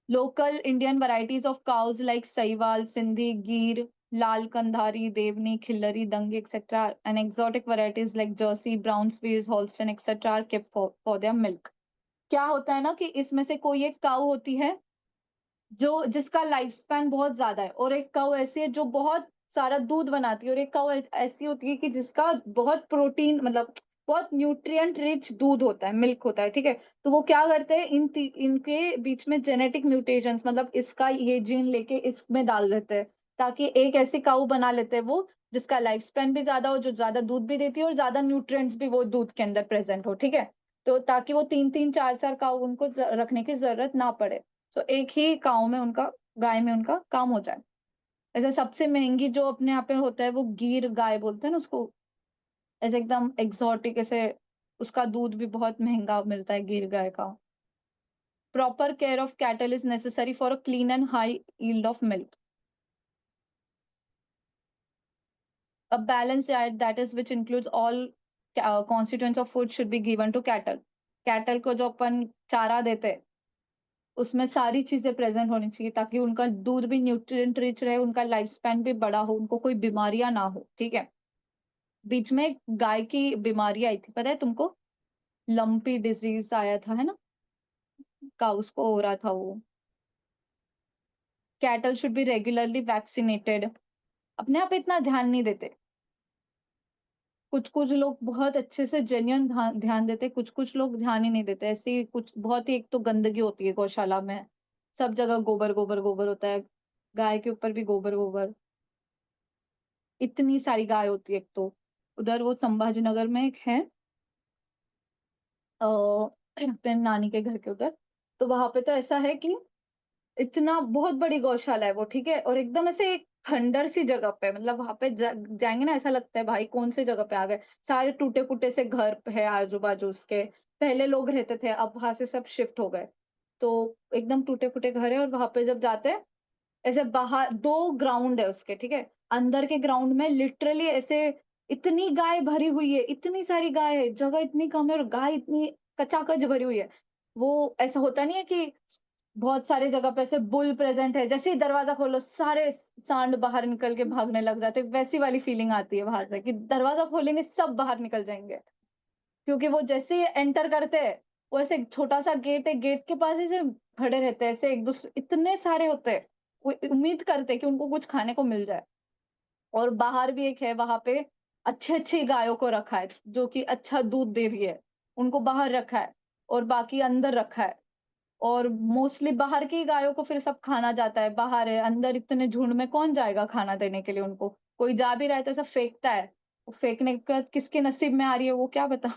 Local Indian varieties of cows like Sahiwal, Sindhi, Gir, Lal Kandhari, Devni, Khillari, Dangi, etc. and exotic varieties like Jersey, Brown Swiss, Holstein, etc. are kept for their milk. क्या होता है ना कि इसमें से कोई एक काऊ होती है जो जिसका लाइफ स्पैन बहुत ज्यादा है, और एक काऊ ऐसी है जो बहुत सारा दूध बनाती है, और एक काऊ ऐसी होती है कि जिसका बहुत प्रोटीन मतलब बहुत न्यूट्रिएंट रिच दूध होता है, मिल्क होता है, ठीक है। तो वो क्या करते हैं, इनके बीच में जेनेटिक म्यूटेशंस मतलब इसका ये जीन लेके इसमें डाल देते हैं, ताकि एक ऐसी काऊ बना लेते हैं वो जिसका लाइफ स्पैन भी ज्यादा हो, जो ज्यादा दूध भी देती है और ज्यादा न्यूट्रिएंट्स भी वो दूध के अंदर प्रेजेंट हो, ठीक है। तो ताकि वो 3-3 4-4 काऊ उनको रखने की जरूरत ना पड़े, तो एक ही काऊ में उनका गाय में उनका काम हो जाए। ऐसे सबसे महंगी जो अपने यहाँ पे होता है वो गीर गाय बोलते हैं ना उसको, ऐसे एकदम एक्सोटिक ऐसे, उसका दूध भी बहुत महंगा मिलता है गीर गाय का। Proper care of cattle is necessary for a clean and high yield of milk. A balanced diet that is which includes all constituents of food should be given to cattle. Cattle को जो अपन चारा देते हैं उसमें सारी चीजें present होनी चाहिए, ताकि उनका दूध भी न्यूट्रिएंट रिच रहे, उनका लाइफ स्पैन भी बड़ा हो, उनको कोई बीमारियां ना हो, ठीक है। बीच में एक गाय की बीमारी आई थी, पता है तुमको? लंपी डिजीज आया था, है ना, काउस को हो रहा था वो। Cattle should be regularly vaccinated. अपने आप इतना ध्यान नहीं देते, कुछ कुछ लोग बहुत अच्छे से जेन्युइन ध्यान देते, कुछ कुछ लोग ध्यान ही नहीं देते, ऐसे ही कुछ बहुत ही, एक तो गंदगी होती है गौशाला में, सब जगह गोबर गोबर गोबर होता है, गाय के ऊपर भी गोबर गोबर, इतनी सारी गाय होती है एक तो। उधर वो संभाजी नगर में एक है अपने नानी के घर के उधर, तो वहां पे तो ऐसा है कि इतना बहुत बड़ी गौशाला है वो, ठीक है, और एकदम ऐसे एक खंडर सी जगह पे, मतलब वहां पे जाएंगे ना ऐसा लगता है भाई कौन सी जगह पे आ गए। सारे टूटे फूटे से घर है आजू बाजू उसके, पहले लोग रहते थे, अब वहां से सब शिफ्ट हो गए, तो एकदम टूटे फूटे घर है। और वहां पे जब जाते हैं, ऐसे बाहर 2 ग्राउंड है उसके, ठीक है, अंदर के ग्राउंड में लिटरली ऐसे इतनी गाय भरी हुई है, इतनी सारी गाय है, जगह इतनी कम है और गाय इतनी कचाकच भरी हुई है। वो ऐसा होता नहीं है कि बहुत सारी जगह पे ऐसे बुल प्रेजेंट है, जैसे ही दरवाजा खोलो सारे सांड बाहर निकल के भागने लग जाते, वैसी वाली फीलिंग आती है बाहर से कि दरवाजा खोलेंगे सब बाहर निकल जाएंगे, क्योंकि वो जैसे ही एंटर करते हैं, वो ऐसे एक छोटा सा गेट है, गेट के पास ऐसे खड़े रहते हैं, ऐसे एक दूसरे इतने सारे होते हैं, वो उम्मीद करते हैं कि उनको कुछ खाने को मिल जाए। और बाहर भी एक है, वहां पे अच्छे अच्छी गायों को रखा है जो कि अच्छा दूध दे रही है, उनको बाहर रखा है, और बाकी अंदर रखा है। और मोस्टली बाहर की गायों को फिर सब खाना जाता है, बाहर है, अंदर इतने झुंड में कौन जाएगा खाना देने के लिए उनको, कोई जा भी रहा है तो ऐसा फेंकता है, वो फेंकने का किसके नसीब में आ रही है वो क्या बता।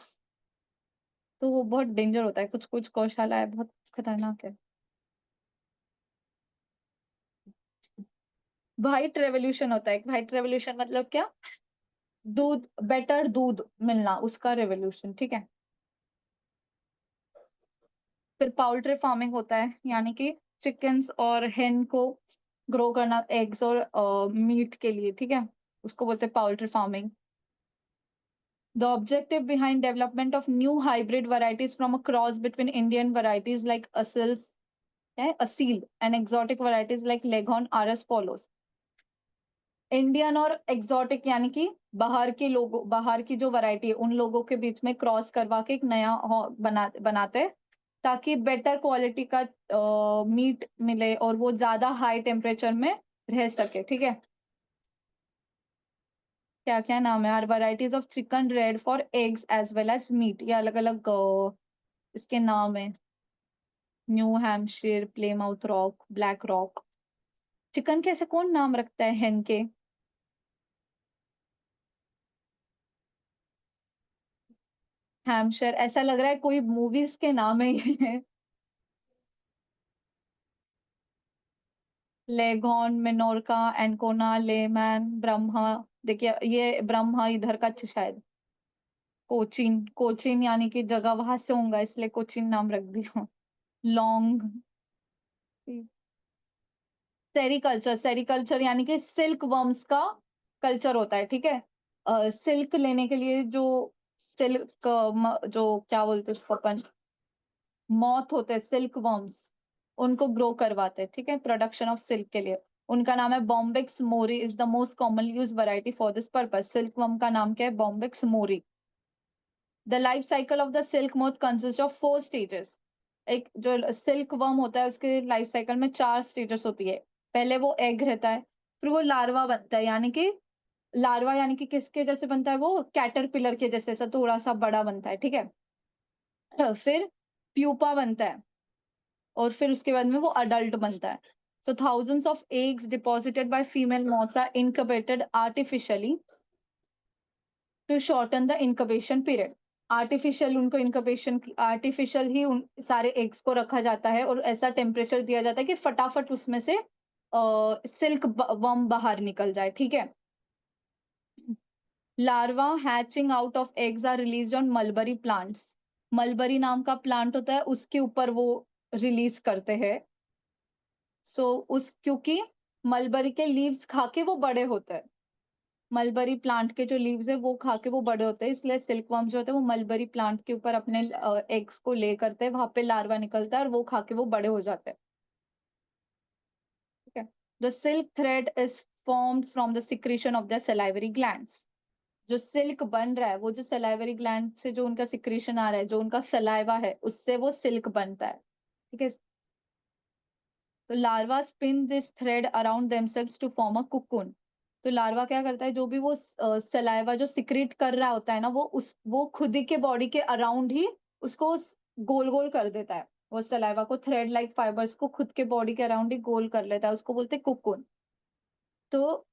तो वो बहुत डेंजर होता है, कुछ कुछ गौशाला है बहुत खतरनाक है। व्हाइट रेवोल्यूशन होता है, व्हाइट रेवोल्यूशन मतलब क्या, दूध बेटर दूध मिलना उसका रेवोल्यूशन, ठीक है। फिर पाउल्ट्री फार्मिंग होता है, यानी कि चिकन्स और हेन को ग्रो करना एग्स और मीट के लिए, ठीक है, उसको बोलते हैं पाउल्ट्री farming. The objective behind development of new hybrid varieties from a cross between Indian varieties like Asil and exotic varieties like Leghorn are as follows. Indian और एग्जॉटिक यानी कि बाहर के लोगों, बाहर की जो वैरायटी है उन लोगों के बीच में क्रॉस करवा के एक नया बनाते हैं, ताकि बेटर क्वालिटी का मीट मिले और वो ज्यादा हाई टेम्परेचर में रह सके, ठीक है। क्या क्या नाम है, are varieties of chicken reared for eggs as well as meat, ये अलग अलग इसके नाम है, New Hampshire, Plymouth Rock, Black Rock. Chicken के ऐसे कौन नाम रखता है हेन के? हैम्पशायर ऐसा लग रहा है कोई मूवीज के नाम है ये। लेगॉन, मिनोरका, एनकोना, लेमैन, ब्रह्मा। देखिए ये ब्रह्मा इधर का शायद, कोचीन, कोचीन यानी कि जगह वहां से होगा इसलिए कोचीन नाम रख दिया। लॉन्ग, सेरिकल्चर, सेरिकल्चर यानी कि सिल्क वर्म्स का कल्चर होता है, ठीक है। सिल्क लेने के लिए जो सिल्क जो क्या बोलते हैं उसको अपन, मॉथ होते हैं, सिल्क वर्म्स, उनको ग्रो करवाते हैं, ठीक है, प्रोडक्शन ऑफ सिल्क के लिए। उनका नाम है Bombyx Mori, is the most commonly use variety for this purpose. Silk worm का नाम क्या है? Bombyx Mori. The life cycle of the silk moth consist of 4 stages. एक जो सिल्क वर्म होता है उसके लाइफ साइकिल में 4 स्टेजेस होती है। पहले वो एग रहता है, फिर वो लार्वा बनता है, यानी कि लार्वा यानी कि किसके जैसे बनता है? वो कैटरपिलर के जैसे, ऐसा थोड़ा सा बड़ा बनता है, ठीक है। फिर प्यूपा बनता है, और फिर उसके बाद में वो अडल्ट बनता है। So thousands of eggs deposited by female moths are incubated artificially to shorten the incubation period. Artificial उनको इंक्यूबेशन, आर्टिफिशियल ही उन सारे एग्स को रखा जाता है, और ऐसा टेम्परेचर दिया जाता है कि फटाफट उसमें से सिल्क वर्म बाहर निकल जाए, ठीक है। Larva hatching out of eggs are released on mulberry plants. Mulberry नाम का प्लांट होता है, उसके ऊपर वो रिलीज करते हैं। सो उस क्योंकि मलबरी के लीव्स खा के वो बड़े होते हैं। मलबरी प्लांट के जो लीव्स है वो खा के वो बड़े होते हैं, इसलिए सिल्क वर्म जो होते हैं वो मलबरी प्लांट के ऊपर अपने एग्स को ले करते हैं, वहां पे लार्वा निकलता है और वो खा के वो बड़े हो जाते हैं, ठीक है। The silk thread is formed from the secretion of the salivary glands. जो सिल्क बन रहा है वो जो सलाइवरी ग्लैंड से जो उनका सिक्रीशन आ रहा है, जो उनका सलाइवा है, उससे वो सिल्क बनता है, ठीक है। तो larva spin this thread around themselves to form a cocoon. तो लार्वा क्या करता है? जो भी वो सलाइवा जो सिक्रीट कर रहा होता है ना, वो खुद ही के बॉडी के अराउंड ही उसको गोल गोल कर देता है। वो सलाइवा को, थ्रेड लाइक फाइबर्स को खुद के बॉडी के अराउंड ही गोल कर लेता है, उसको बोलते हैं कुकुन। तो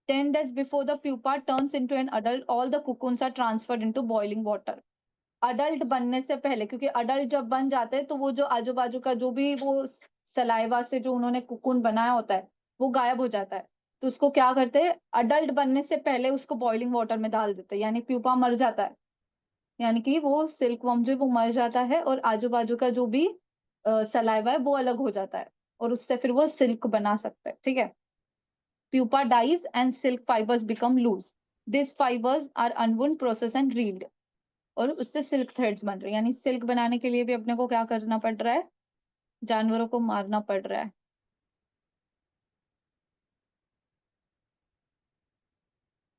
10 days before the pupa turns into an adult, all the cocoons are transferred into boiling water. Adult बनने से पहले, क्योंकि अडल्ट जब बन जाते हैं तो वो जो आजू बाजू का जो भी वो सलाइवा से जो उन्होंने कुकुन बनाया होता है वो गायब हो जाता है। तो उसको क्या करते हैं? अडल्ट बनने से पहले उसको बॉइलिंग वाटर में डाल देते हैं, यानी प्यूपा मर जाता है, यानी कि वो सिल्क वर्म जो है वो मर जाता है, और आजू बाजू का जो भी सलाइवा है वो अलग हो जाता है, और उससे फिर वो सिल्क बना सकता है, ठीक है। Pupa dies and silk fibres become loose. This fibres are unwound process and reeled, और उससे सिल्क थ्रेड्स बन रहे हैं। यानी सिल्क बनाने के लिए भी अपने को क्या करना पड़ रहा है? जानवरों को मारना पड़ रहा है।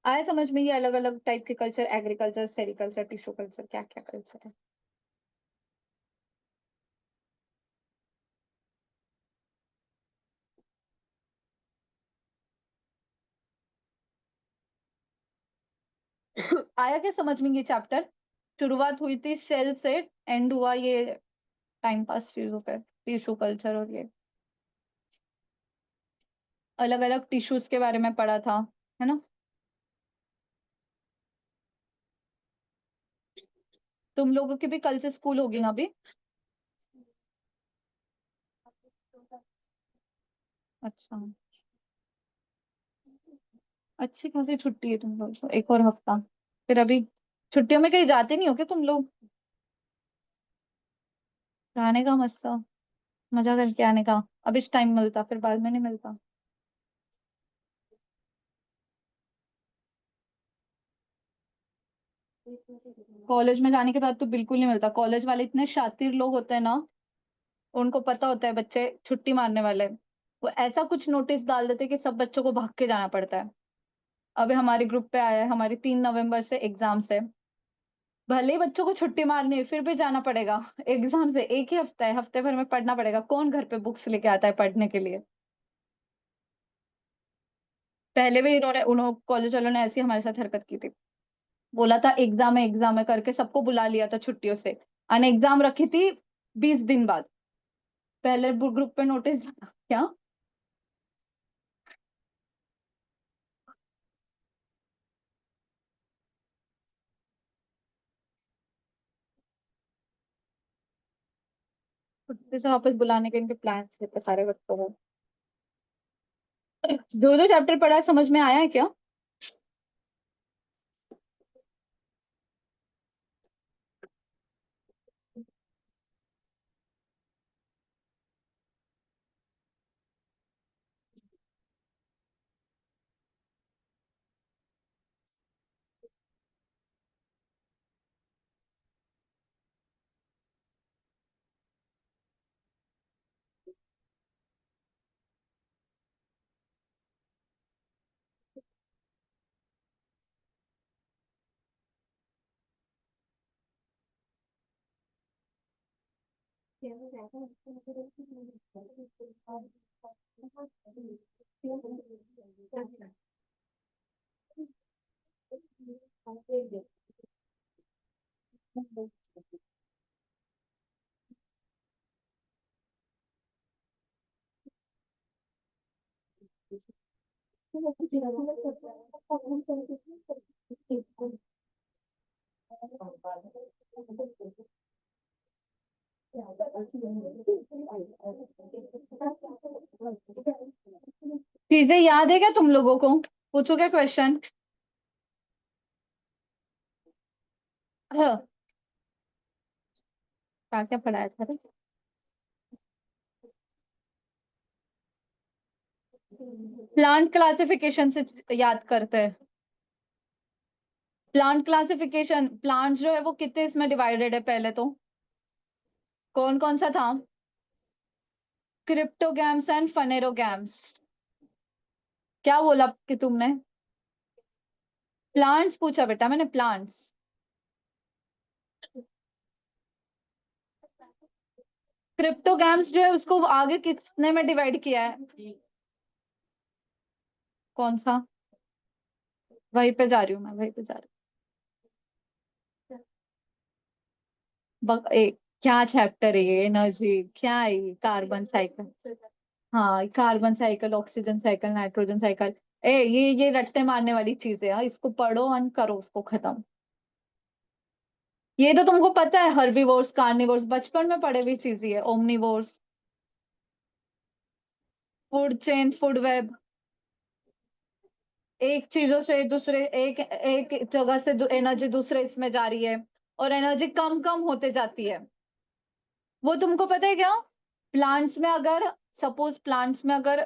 आया समझ में? ये अलग अलग टाइप के culture, agriculture, sericulture, tissue culture, क्या क्या कल्चर है। आया क्या समझ में ये चैप्टर? शुरुआत हुई थी सेल से, एंड हुआ ये टाइम पास चीजों पे, टिश्यू कल्चर, और ये अलग अलग टिश्यूज के बारे में पढ़ा था, है ना। तुम लोगों की भी कल से स्कूल होगी ना अभी? अच्छा, अच्छी खासी छुट्टी है तुम लोग को, एक और हफ्ता। फिर अभी छुट्टियों में कहीं जाते नहीं हो क्या तुम लोग? जाने का मस्त सा, मजा करके आने का। अब इस टाइम मिलता, फिर बाद में नहीं मिलता। कॉलेज में जाने के बाद तो बिल्कुल नहीं मिलता। कॉलेज वाले इतने शातिर लोग होते हैं ना, उनको पता होता है बच्चे छुट्टी मारने वाले हैं। वो ऐसा कुछ नोटिस डाल देते हैं कि सब बच्चों को भाग के जाना पड़ता है। अभी हमारे ग्रुप पे आया है, हमारी 3 नवंबर से एग्जाम्स है। भले ही बच्चों को छुट्टी मारनी है, फिर भी जाना पड़ेगा। एग्जाम से एक ही हफ्ता है, हफ्ते भर में पढ़ना पड़ेगा। कौन घर पे बुक्स लेके आता है पढ़ने के लिए? पहले भी इन्होंने उन्होंने कॉलेज वालों ने ऐसी हमारे साथ हरकत की थी। बोला था एग्जाम है करके सबको बुला लिया था छुट्टियों से, अन एग्जाम रखी थी 20 दिन बाद। पहले ग्रुप पे नोटिस क्या? छुट्टी से वापस बुलाने के इनके प्लान्स थे सारे बच्चों को। जो जो चैप्टर पढ़ा है समझ में आया है क्या? चीजें याद है क्या तुम लोगों को? पूछो क्या क्वेश्चन? क्या क्या पढ़ाया था रे? प्लांट क्लासिफिकेशन से याद करते हैं। प्लांट क्लासिफिकेशन, प्लांट जो है वो कितने इसमें डिवाइडेड है पहले तो? कौन कौन सा था? Cryptogams and phanerogams. क्या बोला कि तुमने? प्लांट्स पूछा बेटा मैंने, प्लांट्स। क्रिप्टोगैम्स जो है उसको आगे कितने में डिवाइड किया है? कौन सा? वहीं पे जा रही हूँ मैं, वहीं पे जा रही हूँ। क्या चैप्टर है ये? एनर्जी क्या है ये? Carbon cycle. हाँ, carbon cycle, oxygen cycle, nitrogen cycle. ये रट्टे मारने वाली चीज है, इसको पढ़ो और करो उसको खत्म। ये तो तुमको पता है, हर्बीवोर्स, कार्निवोर्स बचपन में पढ़े हुई चीज ही है। Omnivores, food chain, food web. एक चीजों से दूसरे, एक एक जगह से एनर्जी दूसरे इसमें जा रही है, और एनर्जी कम कम होते जाती है। वो तुमको पता है क्या? प्लांट्स में अगर, सपोज प्लांट्स में अगर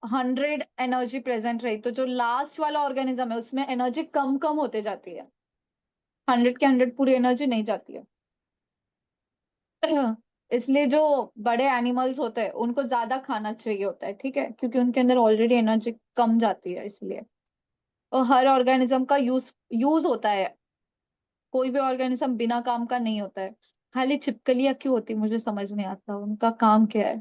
100 एनर्जी प्रेजेंट रही, तो जो लास्ट वाला ऑर्गेनिज्म है उसमें एनर्जी कम कम होते जाती है। 100 के 100 पूरी एनर्जी नहीं जाती है। इसलिए जो बड़े एनिमल्स होते हैं उनको ज्यादा खाना चाहिए होता है, ठीक है, क्योंकि उनके अंदर ऑलरेडी एनर्जी कम जाती है इसलिए। और हर ऑर्गेनिज्म का यूज यूज होता है। कोई भी ऑर्गेनिज्म बिना काम का नहीं होता है। खाली छिपकलियां क्यों होती मुझे समझ नहीं आता, उनका काम क्या है?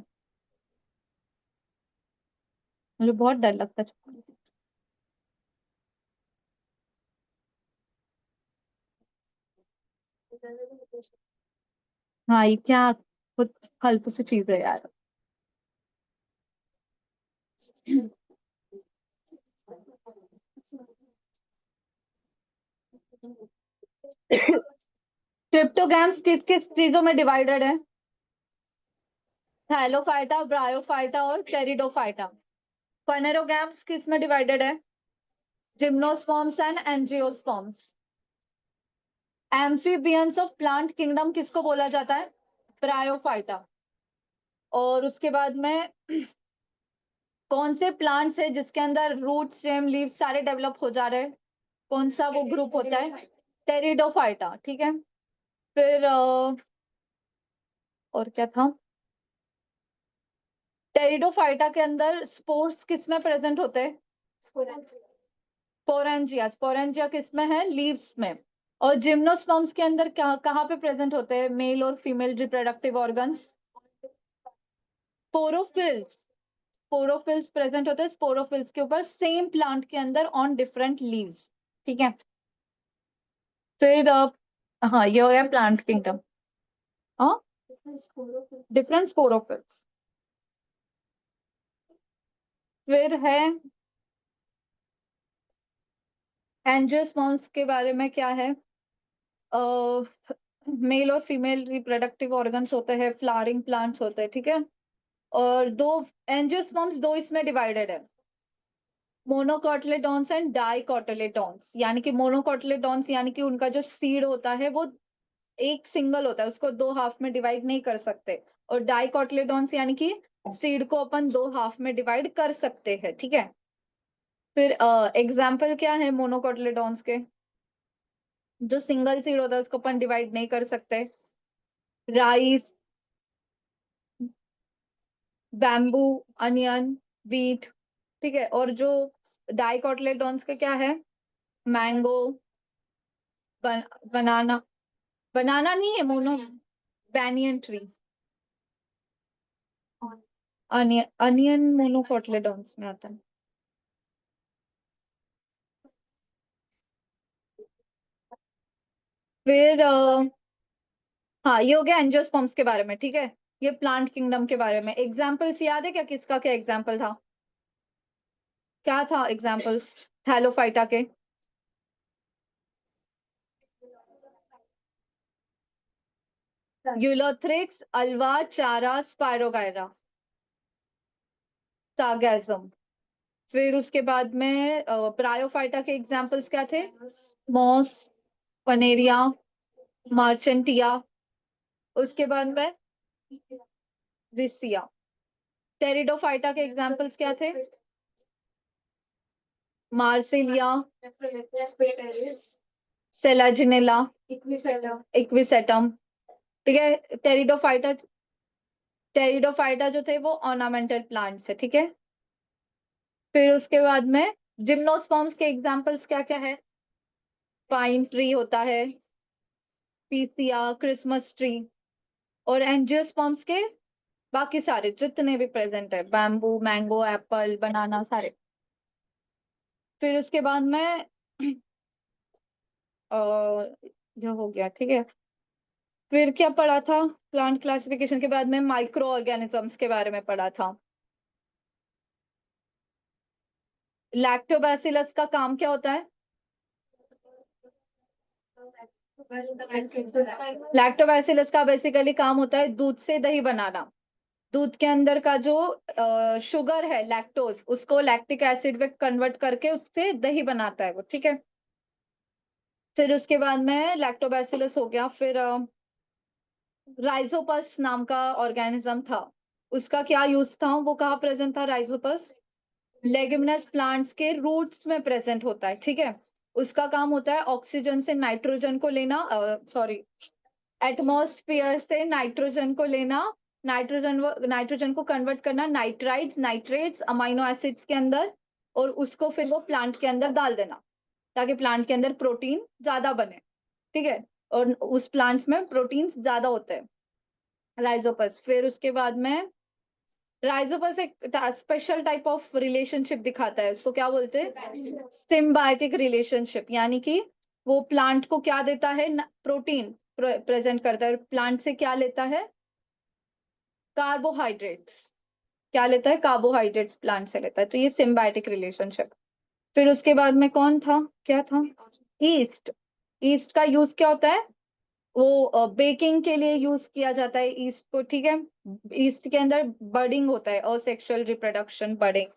मुझे बहुत डर लगता है छिपकली से। हाँ, ये क्या कुछ फालतू सी चीज है यार। क्रिप्टोगैम्स किस किस चीजों में डिवाइडेड है? थैलोफाइटा, ब्रायोफाइटा और टेरिडोफाइटा। फनेरोगैम्स किस में डिवाइडेड है? Gymnosperms and angiosperms. Amphibians of plant kingdom किसको बोला जाता है? ब्रायोफाइटा। और उसके बाद में कौन से प्लांट्स है जिसके अंदर रूट, स्टेम, लीव सारे डेवलप हो जा रहे हैं? कौन सा वो ग्रुप होता है? टेरिडोफाइटा, ठीक है। फिर और क्या था? टेरिडोफाइटा के अंदर स्पोर्स किस में प्रेजेंट होते हैं? स्पोरेंजिया। स्पोरेंजिया किस में है? लीव्स में। और जिम्नोस्पर्म्स के अंदर क्या, कहाँ पे प्रेजेंट होते हैं मेल और female reproductive organs? Sporophylls. Sporophylls present होते हैं स्पोरोफिल्स के ऊपर, सेम प्लांट के अंदर ऑन डिफरेंट लीव्स, ठीक है। फिर हाँ, ये हो गया प्लांट किंगडम। हाँ, डिफरेंट स्पोरोफिल्स। फिर है एंजियोस्पर्म्स के बारे में क्या है? मेल और फीमेल रिप्रोडक्टिव ऑर्गन्स होते हैं, फ्लावरिंग प्लांट्स होते हैं, ठीक है। और दो एंजियोस्पर्म्स, दो इसमें डिवाइडेड है, मोनोकोटिलेडॉन्स एंड डाइकोटिलेडॉन्स। यानी कि मोनोकोटिलेडॉन्स यानी कि उनका जो सीड होता है वो एक सिंगल होता है, उसको दो हाफ में डिवाइड नहीं कर सकते। और डाइकोटिलेडॉन्स यानी कि सीड को अपन दो हाफ में डिवाइड कर सकते हैं, ठीक है। फिर एग्जाम्पल क्या है मोनोकोटिलेडॉन्स के? जो सिंगल सीड होता है उसको अपन डिवाइड नहीं कर सकते। राइस, बैम्बू, अनियन, वीट, ठीक है। और जो डाइकोटिलेडॉन्स का क्या है? मैंगो, बनाना। बनाना नहीं है मोनो, बैनियन ट्री, अनियन मोनोकोटिलेडॉन्स में आता है। फिर हाँ, ये हो गया एंजियोस्पर्म्स के बारे में, ठीक है। ये प्लांट किंगडम के बारे में एग्जाम्पल्स याद है क्या, किसका क्या एग्जाम्पल था? क्या था एग्जाम्पल्स थैलोफाइटा के? यूलोथ्रिक्स, अल्वा, चारा, स्पायरोगाइरा, सागैजम। फिर उसके बाद में ब्रायोफाइटा के एग्जाम्पल्स क्या थे? मॉस, पनेरिया, मार्चेंटिया। उसके बाद में रिसिया। टेरिडोफाइटा के एग्जाम्पल्स क्या थे? Marsilea, Selaginella, Equisetum. ठीक है। टेरिडोफाइटा जो थे वो ऑर्नामेंटल प्लांट्स है, ठीक है। फिर उसके बाद में जिम्नोस्पर्म्स के एग्जाम्पल्स क्या क्या है? पाइन ट्री होता है, पीसिया, क्रिसमस ट्री। और एंजियोस्पर्म्स के बाकी सारे जितने भी प्रेजेंट है, बैम्बू, मैंगो, एप्पल, बनाना, सारे। फिर उसके बाद में जो हो गया, ठीक है। फिर क्या पढ़ा था? प्लांट क्लासिफिकेशन के बाद में माइक्रो ऑर्गेनिजम्स के बारे में पढ़ा था। लैक्टोबैसिलस का काम क्या होता है? लैक्टोबैसिलस का बेसिकली काम होता है दूध से दही बनाना। दूध के अंदर का जो शुगर है, लैक्टोज, उसको लैक्टिक एसिड में कन्वर्ट करके उससे दही बनाता है वो, ठीक है। फिर उसके बाद में लैक्टोबैसिलस हो गया। फिर राइजोपस नाम का ऑर्गेनिज्म था, उसका क्या यूज था? वो कहाँ प्रेजेंट था राइजोपस? लेग्यूमिनस प्लांट्स के रूट्स में प्रेजेंट होता है, ठीक है। उसका काम होता है ऑक्सीजन से नाइट्रोजन को लेना, सॉरी, एटमॉस्फेयर से नाइट्रोजन को लेना, नाइट्रोजन को कन्वर्ट करना नाइट्राइड्स, नाइट्रेट्स, अमाइनो एसिड्स के अंदर, और उसको फिर वो प्लांट के अंदर डाल देना ताकि प्लांट के अंदर प्रोटीन ज्यादा बने, ठीक है। और उस प्लांट्स में प्रोटीन ज्यादा होते हैं, राइजोपस। फिर उसके बाद में राइजोपस एक स्पेशल टाइप ऑफ रिलेशनशिप दिखाता है, उसको क्या बोलते हैं? Symbiotic relationship. यानी कि वो प्लांट को क्या देता है? प्रोटीन प्रेजेंट करता है, प्लांट से क्या लेता है? कार्बोहाइड्रेट्स। क्या लेता है? कार्बोहाइड्रेट्स प्लांट से लेता है, तो ये सिम्बायोटिक रिलेशनशिप। फिर उसके बाद में कौन था, क्या था? ईस्ट। ईस्ट का यूज क्या होता है? वो बेकिंग के लिए यूज किया जाता है ईस्ट को, ठीक है। ईस्ट के अंदर बर्डिंग होता है, असेक्सुअल रिप्रोडक्शन, बर्डिंग।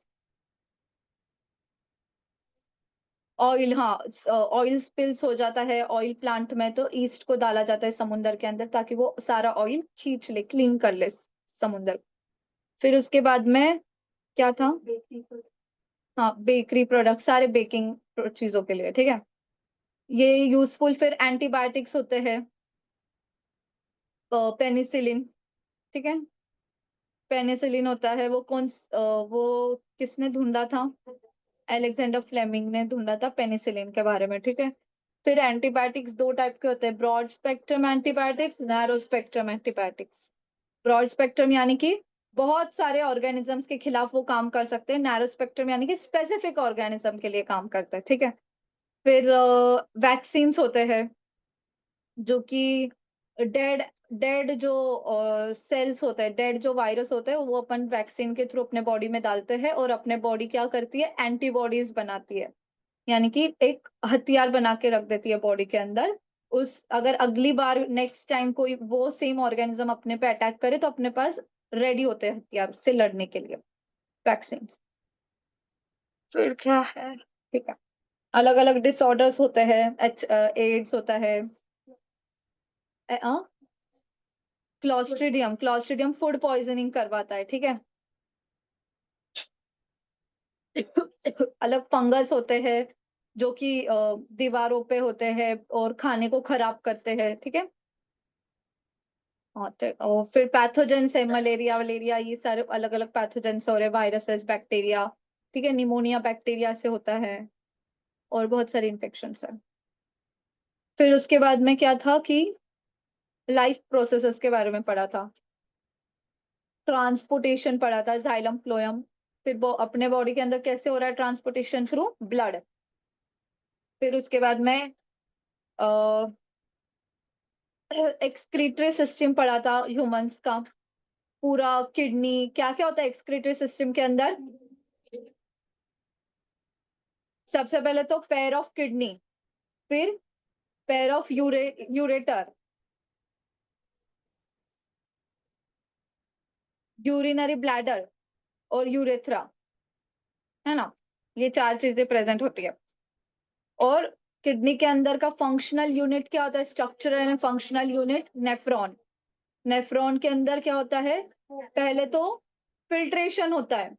ऑयल, हाँ, ऑयल स्पिल्स हो जाता है ऑयल प्लांट में, तो ईस्ट को डाला जाता है समुंदर के अंदर ताकि वो सारा ऑयल खींच ले, क्लीन कर ले समुंदर। फिर उसके बाद में क्या था? हाँ, बेकरी प्रोडक्ट, सारे बेकिंग चीजों के लिए, ठीक है। ये यूजफुल। फिर एंटीबायोटिक्स होते हैं, पेनिसिलिन, ठीक है। पेनिसिलिन होता है, वो किसने ढूंढा था? अलेक्जेंडर फ्लेमिंग ने ढूंढा था पेनिसिलिन के बारे में, ठीक है। फिर एंटीबायोटिक्स दो टाइप के होते हैं, broad spectrum antibiotics, narrow spectrum antibiotics. Broad spectrum यानी कि बहुत सारे ऑर्गेनिजम्स के खिलाफ वो काम कर सकते हैं, नैरो स्पेक्ट्रम यानी कि स्पेसिफिक ऑर्गेनिज्म के लिए काम करते हैं, ठीक है। फिर वैक्सीन्स होते हैं, जो कि डेड डेड जो सेल्स होते हैं, डेड जो वायरस होते हैं, वो अपन वैक्सीन के थ्रू अपने बॉडी में डालते हैं, और अपने बॉडी क्या करती है? एंटीबॉडीज बनाती है, यानी कि एक हथियार बना के रख देती है बॉडी के अंदर। उस अगर अगली बार नेक्स्ट टाइम कोई वो सेम ऑर्गेनिज्म अपने पे अटैक करे तो अपने पास रेडी होते हैं हथियार से लड़ने के लिए, वैक्सीन। फिर क्या है, ठीक है। अलग अलग डिसऑर्डर्स होते हैं, एड्स होता है, क्लॉस्ट्रिडियम, क्लॉस्ट्रिडियम फूड पॉइजनिंग करवाता है, ठीक है। अलग फंगस होते हैं जो कि दीवारों पे होते हैं और खाने को खराब करते हैं, ठीक है। और फिर पैथोजेंस है, मलेरिया वलेरिया, ये सारे अलग अलग पैथोजेंस हो रहे, वायरसेस, बैक्टीरिया, ठीक है। निमोनिया बैक्टीरिया से होता है, और बहुत सारे इन्फेक्शन है। फिर उसके बाद में क्या था कि लाइफ प्रोसेसेस के बारे में पढ़ा था, ट्रांसपोर्टेशन पढ़ा था, जाइलम फ्लोएम। फिर वो अपने बॉडी के अंदर कैसे हो रहा है ट्रांसपोर्टेशन, थ्रू ब्लड। फिर उसके बाद में एक्सक्रीटरी सिस्टम पढ़ा था ह्यूमंस का, पूरा किडनी, क्या क्या होता है एक्सक्रीटरी सिस्टम के अंदर। सबसे पहले तो पेयर ऑफ किडनी, फिर pair of ureter, urinary bladder और यूरेथ्रा, है ना। ये चार चीजें प्रेजेंट होती है। और किडनी के अंदर का फंक्शनल यूनिट क्या होता है, structural and functional unit, nephron. Nephron के अंदर क्या होता है, पहले तो फिल्ट्रेशन होता है,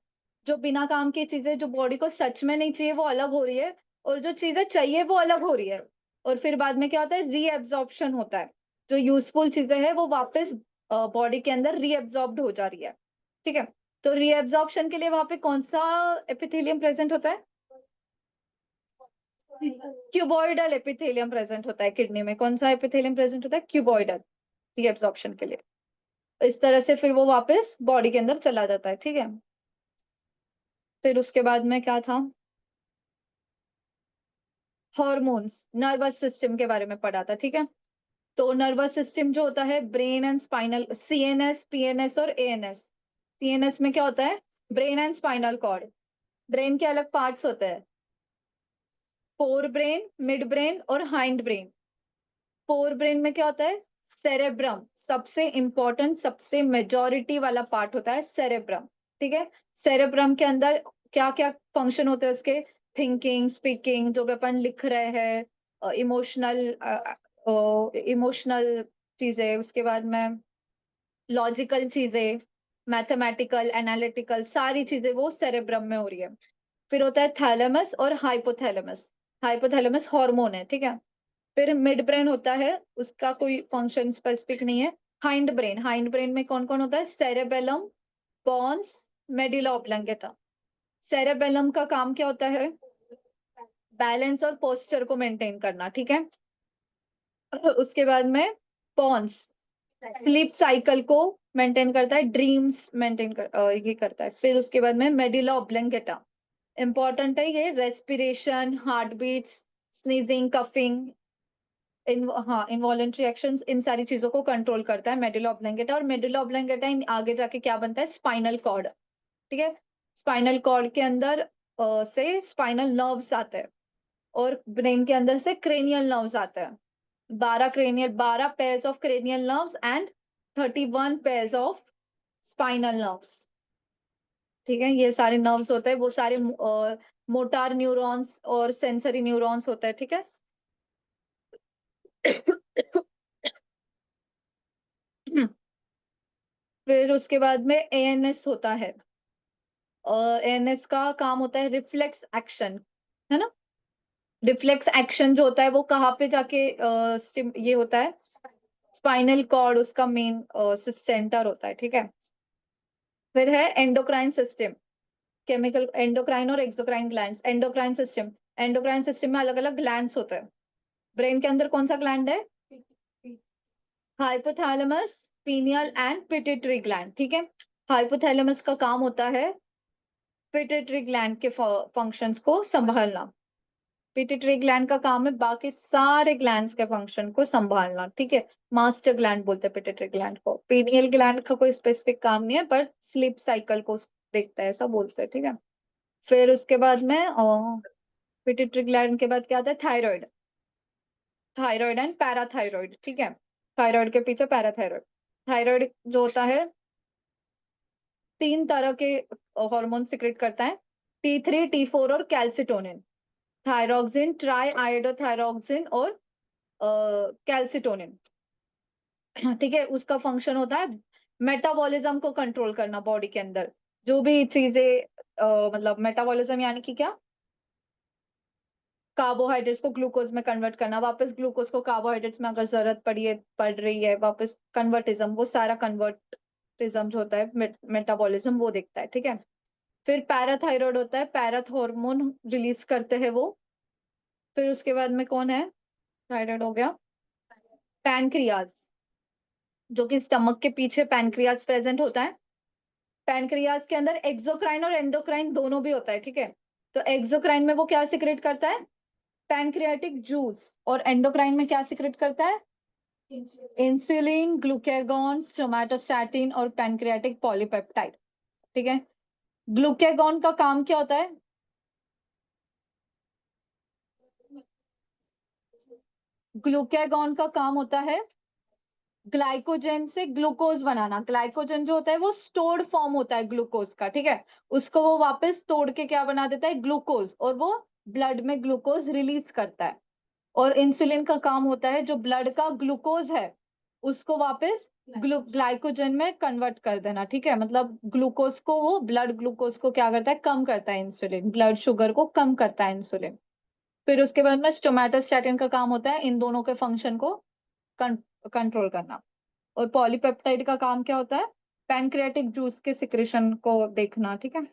जो बिना काम की चीजें जो बॉडी को सच में नहीं चाहिए वो अलग हो रही है, और जो चीजें चाहिए वो अलग हो रही है। और फिर बाद में क्या होता है, रीएब्जॉर्प्शन होता है, जो यूजफुल चीजें हैं वो वापस बॉडी के अंदर रीएब्जॉर्ब्ड हो जा रही है। ठीक है। तो रीएब्जॉर्प्शन के लिए वहां पे कौन सा एपिथेलियम प्रेजेंट होता है, क्यूबॉइडल एपिथेलियम प्रेजेंट होता है किडनी में। कौन सा एपिथेलियम प्रेजेंट होता है, क्यूबॉइडल, रीएब्जॉर्प्शन के लिए। इस तरह से फिर वो वापस बॉडी के अंदर चला जाता है। ठीक है। फिर उसके बाद में क्या था, हॉर्मोन्स, नर्वस सिस्टम के बारे में पढ़ा था। ठीक है। तो नर्वस सिस्टम जो होता है, brain and spinal, CNS, PNS और एएनएस। सीएनएस में क्या होता है, brain and spinal cord. Brain के अलग पार्ट्स होते हैं, फोर ब्रेन, मिड ब्रेन और हाइंड ब्रेन। फोर ब्रेन में क्या होता है, सेरेब्रम, सबसे इंपॉर्टेंट, सबसे मेजॉरिटी वाला पार्ट होता है सेरेब्रम। ठीक है। सेरेब्रम के अंदर क्या क्या फंक्शन होते हैं उसके, थिंकिंग, स्पीकिंग, जो भी अपन लिख रहे हैं, इमोशनल, इमोशनल चीजें, उसके बाद में लॉजिकल चीजें, मैथमेटिकल, एनालिटिकल, सारी चीजें वो सेरेब्रम में हो रही है। फिर होता है थैलेमस और हाइपोथैलेमस। हाइपोथैलेमस हार्मोन है, ठीक है। फिर मिड ब्रेन होता है, उसका कोई फंक्शन स्पेसिफिक नहीं है। हाइंड ब्रेन, हाइंड ब्रेन में कौन कौन होता है, cerebellum, pons, medulla oblongata. Cerebellum का काम क्या होता है, बैलेंस और पोस्चर को मेंटेन करना, ठीक है। उसके बाद में पॉन्स, स्लीप साइकिल को मेंटेन करता है, ड्रीम्स मेंटेन ये करता है। फिर उसके बाद में मेडुला ऑब्लांगेटा, इंपॉर्टेंट है ये, respiration, heart beats, sneezing, coughing, हाँ इनवॉलेंट्री एक्शंस, इन सारी चीजों को कंट्रोल करता है मेडुला ऑब्लांगेटा। और मेडुला ऑब्लांगेटा आगे जाके क्या बनता है, स्पाइनल कॉर्ड। ठीक है। स्पाइनल कॉर्ड के अंदर से स्पाइनल नर्व्स आते हैं, और ब्रेन के अंदर से क्रेनियल नर्व्स आते हैं। 12 pairs of cranial nerves and 31 pairs of spinal nerves. ठीक है। ये सारे नर्व्स होते हैं, वो सारे मोटार न्यूरॉन्स और सेंसरी न्यूरॉन्स होते हैं। ठीक है। फिर उसके बाद में एएनएस होता है। एएनएस का काम होता है रिफ्लेक्स एक्शन, है ना। रिफ्लेक्स एक्शन जो होता है वो कहाँ पे जाके ये होता है, स्पाइनल कॉर्ड उसका मेन सेंटर होता है। ठीक है। फिर है एंडोक्राइन सिस्टम, केमिकल एंडोक्राइन और exocrine glands. Endocrine system, endocrine system में अलग अलग ग्लैंड्स होते हैं। ब्रेन के अंदर कौन सा ग्लैंड है, hypothalamus, pineal and pituitary gland. ठीक है। हाइपोथैलेमस का काम होता है पिट्यूटरी ग्लैंड के फंक्शंस को संभालना। पिट्यूटरी ग्लैंड का काम है बाकी सारे ग्लैंड्स के फंक्शन को संभालना। ठीक है। मास्टर ग्लैंड बोलते हैं पिट्यूटरी ग्लैंड को। पीनियल ग्लैंड का कोई स्पेसिफिक काम नहीं है, पर स्लीप साइकिल को देखता है, ऐसा बोलते हैं। ठीक है। फिर उसके बाद में पिट्यूटरी ग्लैंड के बाद क्या आता है, थायराइड। थायराइड एंड पैराथायराइड, ठीक है। थायराइड के पीछे पैराथायराइड। थायराइड जो होता है, 3 तरह के हार्मोन सिक्रेट करता है, T3, T4 और कैल्सिटोनिन। थायरोक्सिन, ट्राई आयोडोथायरोक्सिन और कैल्सिटोनिन। ठीक है। उसका फंक्शन होता है मेटाबॉलिज्म को कंट्रोल करना बॉडी के अंदर, जो भी चीजें मतलब मेटाबॉलिज्म यानी कि क्या, कार्बोहाइड्रेट्स को ग्लूकोज में कन्वर्ट करना, वापस ग्लूकोज को कार्बोहाइड्रेट्स में अगर जरूरत पड़ रही है, वापस कन्वर्टिज्म, वो सारा कन्वर्टिज्म जो होता है, मेटाबॉलिज्म, वो देखता है। ठीक है। फिर पैराथायराइड होता है, पैराथ हार्मोन रिलीज करते हैं वो। फिर उसके बाद में कौन है, थायराइड हो गया, पैनक्रियाज। जो कि स्टमक के पीछे पैनक्रियास प्रेजेंट होता है। पैनक्रियास के अंदर एक्सोक्राइन और एंडोक्राइन दोनों भी होता है, ठीक है। तो एक्सोक्राइन में वो क्या सिक्रेट करता है? Pancreatic juice. और एंडोक्राइन में क्या सिक्रेट करता है? इंसुलिन, ग्लूकेगॉन, सोमैटोस्टैटिन और पैनक्रियाटिक पॉलीपेप्टाइड, ठीक है। ग्लूकेगॉन का काम क्या होता है? ग्लूकेगॉन का काम होता है ग्लाइकोजन से ग्लूकोज बनाना। ग्लाइकोजन जो होता है वो स्टोर्ड फॉर्म होता है ग्लूकोज का, ठीक है। उसको वो वापस तोड़ के क्या बना देता है? ग्लूकोज। और वो ब्लड में ग्लूकोज रिलीज करता है। और इंसुलिन का काम होता है जो ब्लड का ग्लूकोज है उसको वापस ग्लाइकोजन में कन्वर्ट कर देना, ठीक है। मतलब ग्लूकोज को वो ब्लड ग्लूकोज को क्या करता है? कम करता है इंसुलिन। ब्लड शुगर को कम करता है इंसुलिन। फिर उसके बाद में स्टोमेटोस्टैटिन का काम होता है इन दोनों के फंक्शन को कंट्रोल करना। और पॉलीपेप्टाइड का काम क्या होता है? पैनक्रियाटिक जूस के सिक्रेशन को देखना, ठीक है।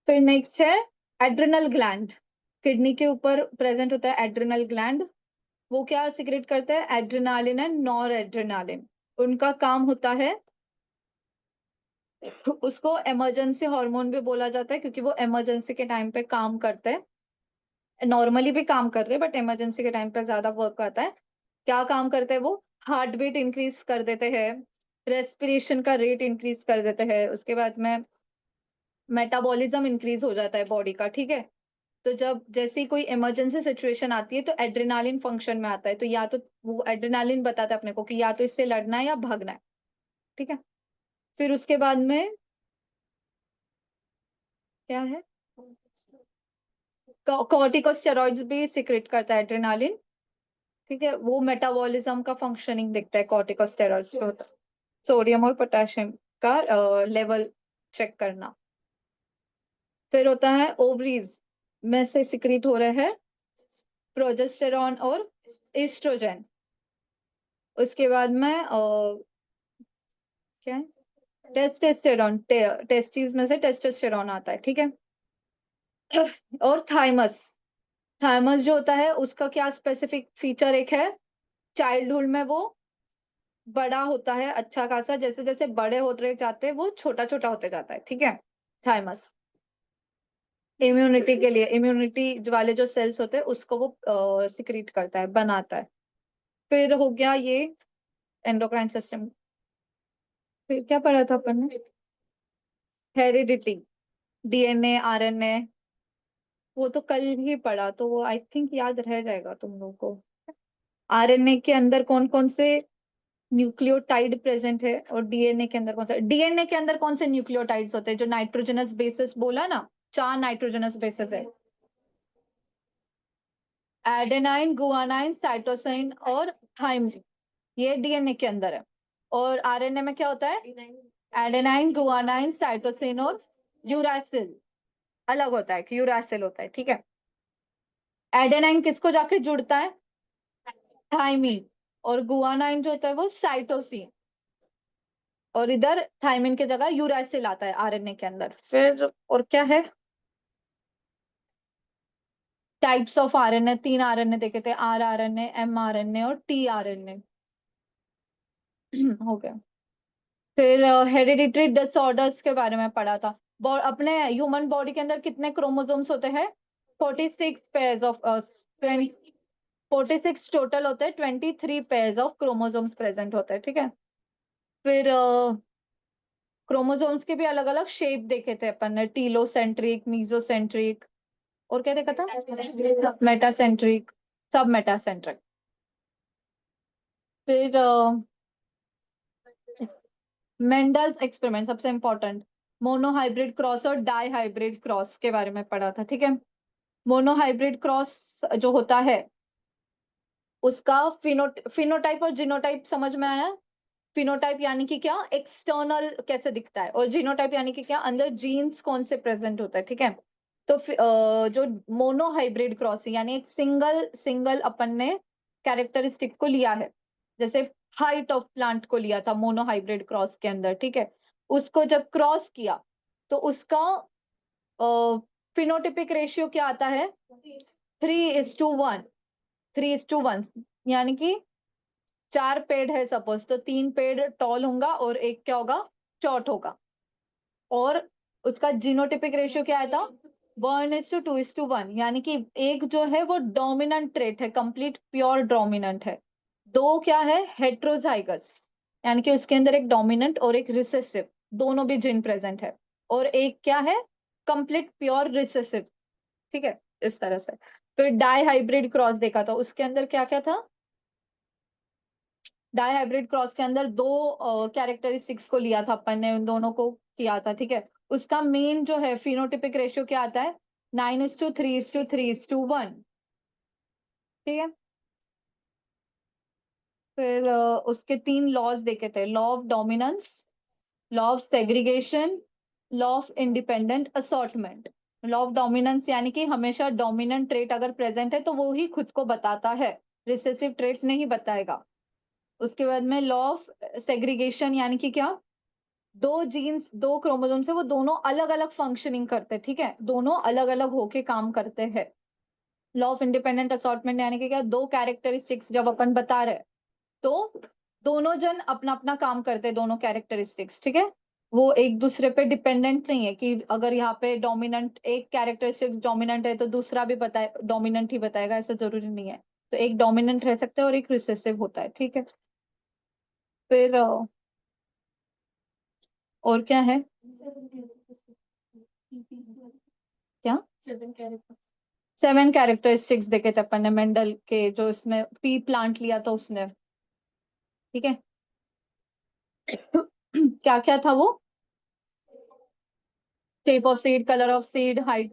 फिर नेक्स्ट है एड्रिनल ग्लैंड। किडनी के ऊपर प्रेजेंट होता है एड्रिनल ग्लैंड। वो क्या सिक्रेट करता है? Adrenaline and nor adrenaline. उनका काम होता है, उसको इमरजेंसी हार्मोन भी बोला जाता है क्योंकि वो इमरजेंसी के टाइम पे काम करते हैं। नॉर्मली भी काम कर रहे हैं बट इमरजेंसी के टाइम पे ज्यादा वर्क आता है। क्या काम करते हैं वो? हार्ट बीट इंक्रीज कर देते हैं, रेस्पिरेशन का रेट इंक्रीज कर देते हैं, उसके बाद में मेटाबॉलिज्म इंक्रीज हो जाता है बॉडी का, ठीक है। तो जब जैसे ही कोई इमरजेंसी सिचुएशन आती है तो एड्रेनालिन फंक्शन में आता है। तो या तो वो एड्रेनालिन बताता है अपने को कि या तो इससे लड़ना है या भागना है, ठीक है। फिर उसके बाद में क्या है? कॉर्टिकोस्टेरॉइड्स भी सिक्रेट करता है एड्रेनालिन, ठीक है। वो मेटाबॉलिज्म का फंक्शनिंग देखता है कॉर्टिकोस्टेरॉइड्स पे होता है। सोडियम और पोटेशियम का लेवल चेक करना। फिर होता है ओवरीज में से सिक्रीट हो रहे हैं प्रोजेस्टेरॉन और एस्ट्रोजन। उसके बाद में क्या है? टेस्टोस्टेरॉन। टेस्टिस में से टेस्टोस्टेरॉन आता है, ठीक है। और थाइमस। थाइमस जो होता है उसका क्या स्पेसिफिक फीचर एक है? चाइल्डहुड में वो बड़ा होता है अच्छा खासा, जैसे जैसे बड़े होते जाते हैं वो छोटा छोटा होते जाता है, ठीक है। थाइमस इम्यूनिटी के लिए, इम्यूनिटी वाले जो सेल्स होते हैं उसको वो सिक्रीट करता है, बनाता है। फिर हो गया ये एंडोक्राइन सिस्टम। फिर क्या पढ़ा था अपन ने? Heredity, DNA, RNA. वो तो कल ही पढ़ा तो वो आई थिंक याद रह जाएगा तुम लोगों को। आरएनए के अंदर कौन कौन से न्यूक्लियोटाइड प्रेजेंट है और डीएनए के अंदर कौन सा? डीएनए के अंदर कौन से न्यूक्लियोटाइड्स होते हैं? जो नाइट्रोजनस बेसिस बोला ना, 4 नाइट्रोजनस बेसिस है। एडेनाइन, गुआनाइन, साइटोसिन और थाइमिन, ये डीएनए के अंदर है। और आरएनए में क्या होता है? एडेनाइन, गुआनाइन, साइटोसिन और यूरासिल। अलग होता है कि यूरासिल होता है, ठीक है। एडेनाइन किसको जाके जुड़ता है? थाइमिन। और गुआनाइन जो होता है वो साइटोसिन। और इधर थाइमिन की जगह यूरासिल आता है आरएनए के अंदर। फिर और क्या है? टाइप्स ऑफ आरएनए, 3 आरएनए देखे थे, आर आरएनए, एम आरएनए और टी आरएनए। हो गया। फिर हेरिडिटरी डिसऑर्डर्स के बारे में पढ़ा था। अपने ह्यूमन बॉडी के अंदर कितने क्रोमोसोम्स होते हैं? 46 पेयर्स ऑफ 46 टोटल होते हैं, 23 पेयर्स ऑफ क्रोमोसोम्स प्रेजेंट होते हैं, ठीक है। फिर क्रोमोसोम्स के भी अलग अलग शेप देखे थे अपन ने, टीलोसेंट्रिक, मीजोसेंट्रिक और क्या देखा था? मेटासेंट्रिक, सब मेटासेंट्रिक। फिर मेंडल्स एक्सपेरिमेंट सबसे इंपॉर्टेंट, मोनोहाइब्रिड क्रॉस और डाई हाइब्रिड क्रॉस के बारे में पढ़ा था, ठीक है। मोनोहाइब्रिड क्रॉस जो होता है उसका फिनोटाइप और जीनोटाइप समझ में आया? फिनोटाइप यानी कि क्या, एक्सटर्नल कैसे दिखता है, और जीनोटाइप यानी कि क्या, अंदर जीन्स कौन से प्रेजेंट होता है, ठीक है। तो जो मोनोहाइब्रिड क्रॉस यानी एक सिंगल सिंगल अपन ने कैरेक्टरिस्टिक को लिया है, जैसे हाइट ऑफ प्लांट को लिया था मोनोहाइब्रिड क्रॉस के अंदर, ठीक है। उसको जब क्रॉस किया तो उसका फिनोटिपिक रेशियो क्या आता है? 3:1। 3:1 यानी कि 4 पेड़ है सपोज, तो 3 पेड़ टॉल होगा और एक क्या होगा, शॉर्ट होगा। और उसका जीनोटिपिक रेशियो क्या आया था, 1:2:1, यानी कि एक जो है वो डोमिनेंट ट्रेट है, कंप्लीट प्योर डोमिनेंट है। दो क्या है, हेट्रोजाइगस, यानी कि उसके अंदर एक डोमिनेंट और एक रिसेसिव, दोनों भी जीन प्रेजेंट है। और एक क्या है, कंप्लीट प्योर रिसेसिव। ठीक है, इस तरह से। फिर डाई हाइब्रिड क्रॉस देखा था, उसके अंदर क्या क्या था, डाई हाइब्रिड क्रॉस के अंदर दो कैरेक्टरिस्टिक्स को लिया था अपन ने, उन दोनों को किया था। ठीक है, उसका मेन जो है फिनोटिपिक रेशियो क्या आता है, 9:3:3:1। ठीक है, फिर उसके 3 लॉज देखे थे, law of dominance, law of segregation, law of independent assortment. Law of dominance यानी कि हमेशा डोमिनेंट ट्रेट अगर प्रेजेंट है तो वो ही खुद को बताता है, रिसेसिव ट्रेट नहीं बताएगा। उसके बाद में लॉ ऑफ सेग्रीगेशन, यानी कि क्या, दो जीन्स दो क्रोमोसोम से वो दोनों अलग अलग फंक्शनिंग करते हैं। ठीक है, दोनों अलग अलग होके काम करते हैं। लॉ ऑफ इंडिपेंडेंट असॉर्टमेंट यानी कि क्या, दो कैरेक्टरिस्टिक्स जब अपन बता रहे हैं तो दोनों जन अपना अपना काम करते हैं, दोनों कैरेक्टरिस्टिक्स। ठीक है, वो एक दूसरे पे डिपेंडेंट नहीं है कि अगर यहाँ पे डोमिनेंट एक कैरेक्टरिस्टिक्स डोमिनेंट है तो दूसरा भी बताए डोमिनेंट ही बताएगा, ऐसा जरूरी नहीं है। तो एक डोमिनेंट रह सकता है और एक रिसेसिव होता है। ठीक है, फिर और क्या है, क्या, 7 कैरेक्टरिस्टिक्स देखे थे अपन ने मेंडल के, जो इसमें पी प्लांट लिया था उसने। ठीक है, क्या क्या था वो, shape of seed, colour of seed, height,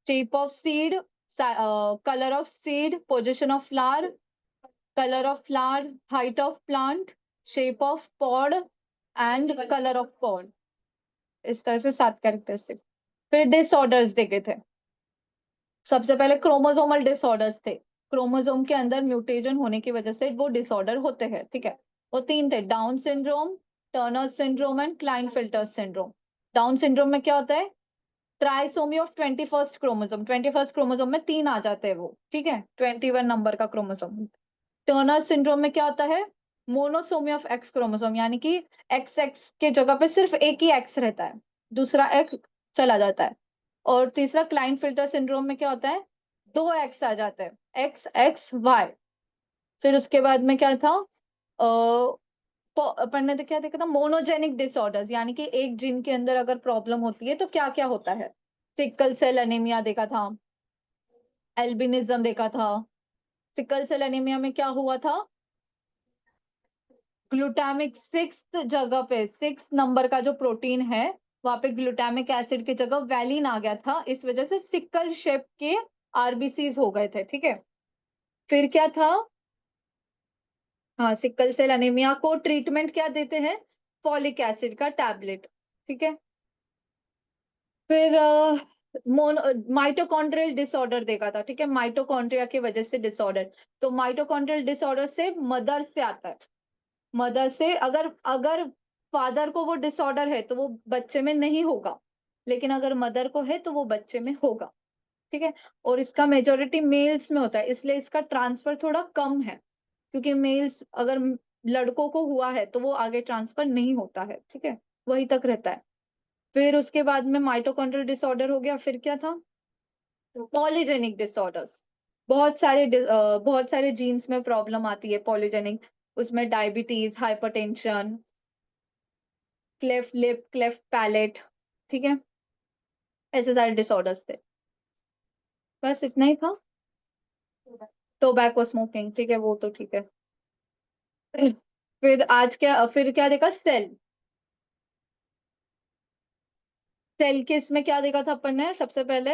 shape of seed, colour of seed, position of flower, colour of flower, height of plant, shape of pod and colour of pod. इस तरह से 7 कैरेक्टरिस्टिक। फिर डिसऑर्डर्स देखे थे, सबसे पहले chromosomal disorders थे, chromosome के अंदर म्यूटेशन होने की वजह से वो डिसऑर्डर होते हैं। ठीक है, वो 3 थे, Down syndrome, Turner syndrome and Klinefelter syndrome. Down syndrome में क्या होता है, trisomy of 21st chromosome, 21st chromosome में 3 आ जाते हैं वो। ठीक है, 21 नंबर का क्रोमोसोम। टर्नर सिंड्रोम में क्या होता है, मोनोसोमी ऑफ एक्स क्रोमोसोम, यानी कि एक्स एक्स के जगह पे सिर्फ एक ही एक्स रहता है, दूसरा एक्स चला जाता है। और तीसरा क्लाइन फिल्टर सिंड्रोम में क्या होता है, 2 एक्स आ जाते हैं, एक्स एक्स वाई। फिर उसके बाद में क्या था, अपन ने तो क्या देखा था, मोनोजेनिक डिसऑर्डर्स, यानी कि एक जीन के अंदर अगर प्रॉब्लम होती है तो क्या क्या होता है, सिकल सेल एनीमिया देखा था, एल्बिनिज्म देखा था। सिकल सेल एनीमिया में क्या हुआ था, ग्लूटामिक 6th जगह पे, 6 नंबर का जो प्रोटीन है वहां पे ग्लूटामिक एसिड की जगह वैलिन आ गया था, इस वजह से सिकल शेप के आरबीसीज हो गए थे। ठीक है, फिर क्या था, हाँ, सिकल सेल एनीमिया को ट्रीटमेंट क्या देते हैं, फॉलिक एसिड का टैबलेट। ठीक है, फिर माइटोकॉन्ड्रियल डिसऑर्डर देखा था। ठीक है, माइटोकॉन्ड्रिया की वजह से डिसऑर्डर, तो माइटोकॉन्ड्रियल डिसऑर्डर से मदर से आता है, मदर से, अगर अगर फादर को वो डिसऑर्डर है तो वो बच्चे में नहीं होगा, लेकिन अगर मदर को है तो वो बच्चे में होगा। ठीक है, और इसका मेजोरिटी मेल्स में होता है, इसलिए इसका ट्रांसफर थोड़ा कम है, क्योंकि मेल्स अगर लड़कों को हुआ है तो वो आगे ट्रांसफर नहीं होता है। ठीक है, वही तक रहता है। फिर उसके बाद में माइटोकॉन्ड्रियल डिसऑर्डर हो गया, फिर क्या था, पॉलीजेनिक डिसऑर्डर्स, बहुत सारे जीन्स में प्रॉब्लम आती है पॉलीजेनिक, उसमें diabetes, hypertension, cleft lip, cleft palate. ठीक है, ऐसे सारे डिसऑर्डर्स थे। बस इतना ही था, टोबैको स्मोकिंग। ठीक है, वो तो ठीक है। फिर क्या देखा, सेल, सेल के इसमें क्या देखा था अपन ने, सबसे पहले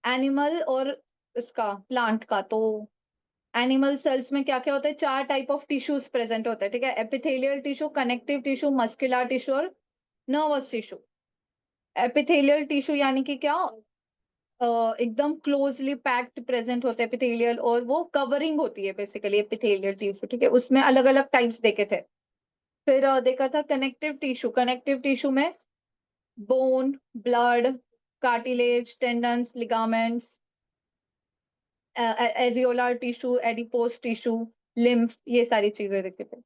एनिमल और इसका प्लांट का। तो एनिमल सेल्स में क्या क्या होता है, 4 टाइप ऑफ टिश्यूज प्रेजेंट होते हैं। ठीक है, epithelial tissue, connective tissue, muscular tissue और नर्वस टिश्यू। एपिथेलियल टिश्यू यानी कि क्या, एकदम क्लोजली पैक्ड प्रेजेंट होते हैं एपिथेलियल, और वो कवरिंग होती है बेसिकली एपिथेलियल टिश्यू। ठीक है, उसमें अलग अलग टाइप्स देखे थे। फिर देखा था कनेक्टिव टिश्यू, कनेक्टिव टिश्यू में bone, blood, cartilage, tendons, ligaments, areolar tissue, adipose tissue, lymph, ये सारी चीजें देखे थे।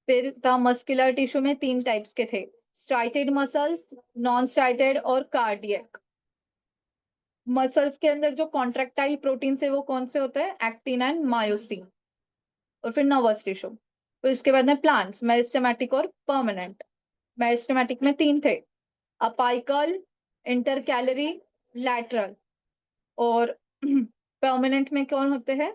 फिर था मस्कुलर टिश्यू में तीन टाइप्स के थे, स्ट्राइटेड मसल्स, नॉन स्ट्राइटेड और कार्डियक। मसल्स के अंदर जो कॉन्ट्रेक्टाइल प्रोटीन है वो कौन से होते हैं, एक्टिन एंड मायोसिन। और फिर नर्वस टिश्यू, फिर उसके बाद में प्लांट्स, मेरिस्टेमेटिक और परमानेंट। मेरिस्टेमेटिक में तीन थे, अपाइकल, इंटरकैलरी, लैटरल। और परमानेंट में कौन होते हैं,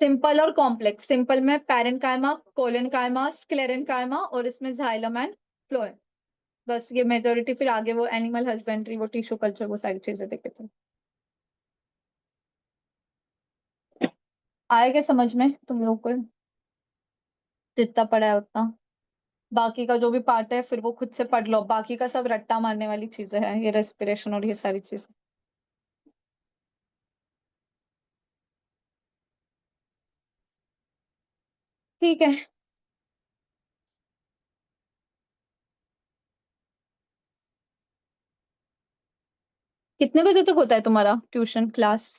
सिंपल और कॉम्प्लेक्स। सिंपल में पैरेन्काइमा, कोलेनकाइमा, स्क्लेरेनकाइमा, और इसमें जाइलम एंड फ्लोएम। बस ये मेजोरिटी, फिर आगे वो एनिमल हस्बेंड्री, वो टिश्यू कल्चर, वो सारी चीजें देखे थे। आएगा समझ में तुम लोग को, जितना पढ़ा है उतना। बाकी का जो भी पार्ट है फिर वो खुद से पढ़ लो, बाकी का सब रट्टा मारने वाली चीजें हैं, ये रेस्पिरेशन और ये सारी चीजें। ठीक है। कितने बजे तक होता है तुम्हारा ट्यूशन क्लास?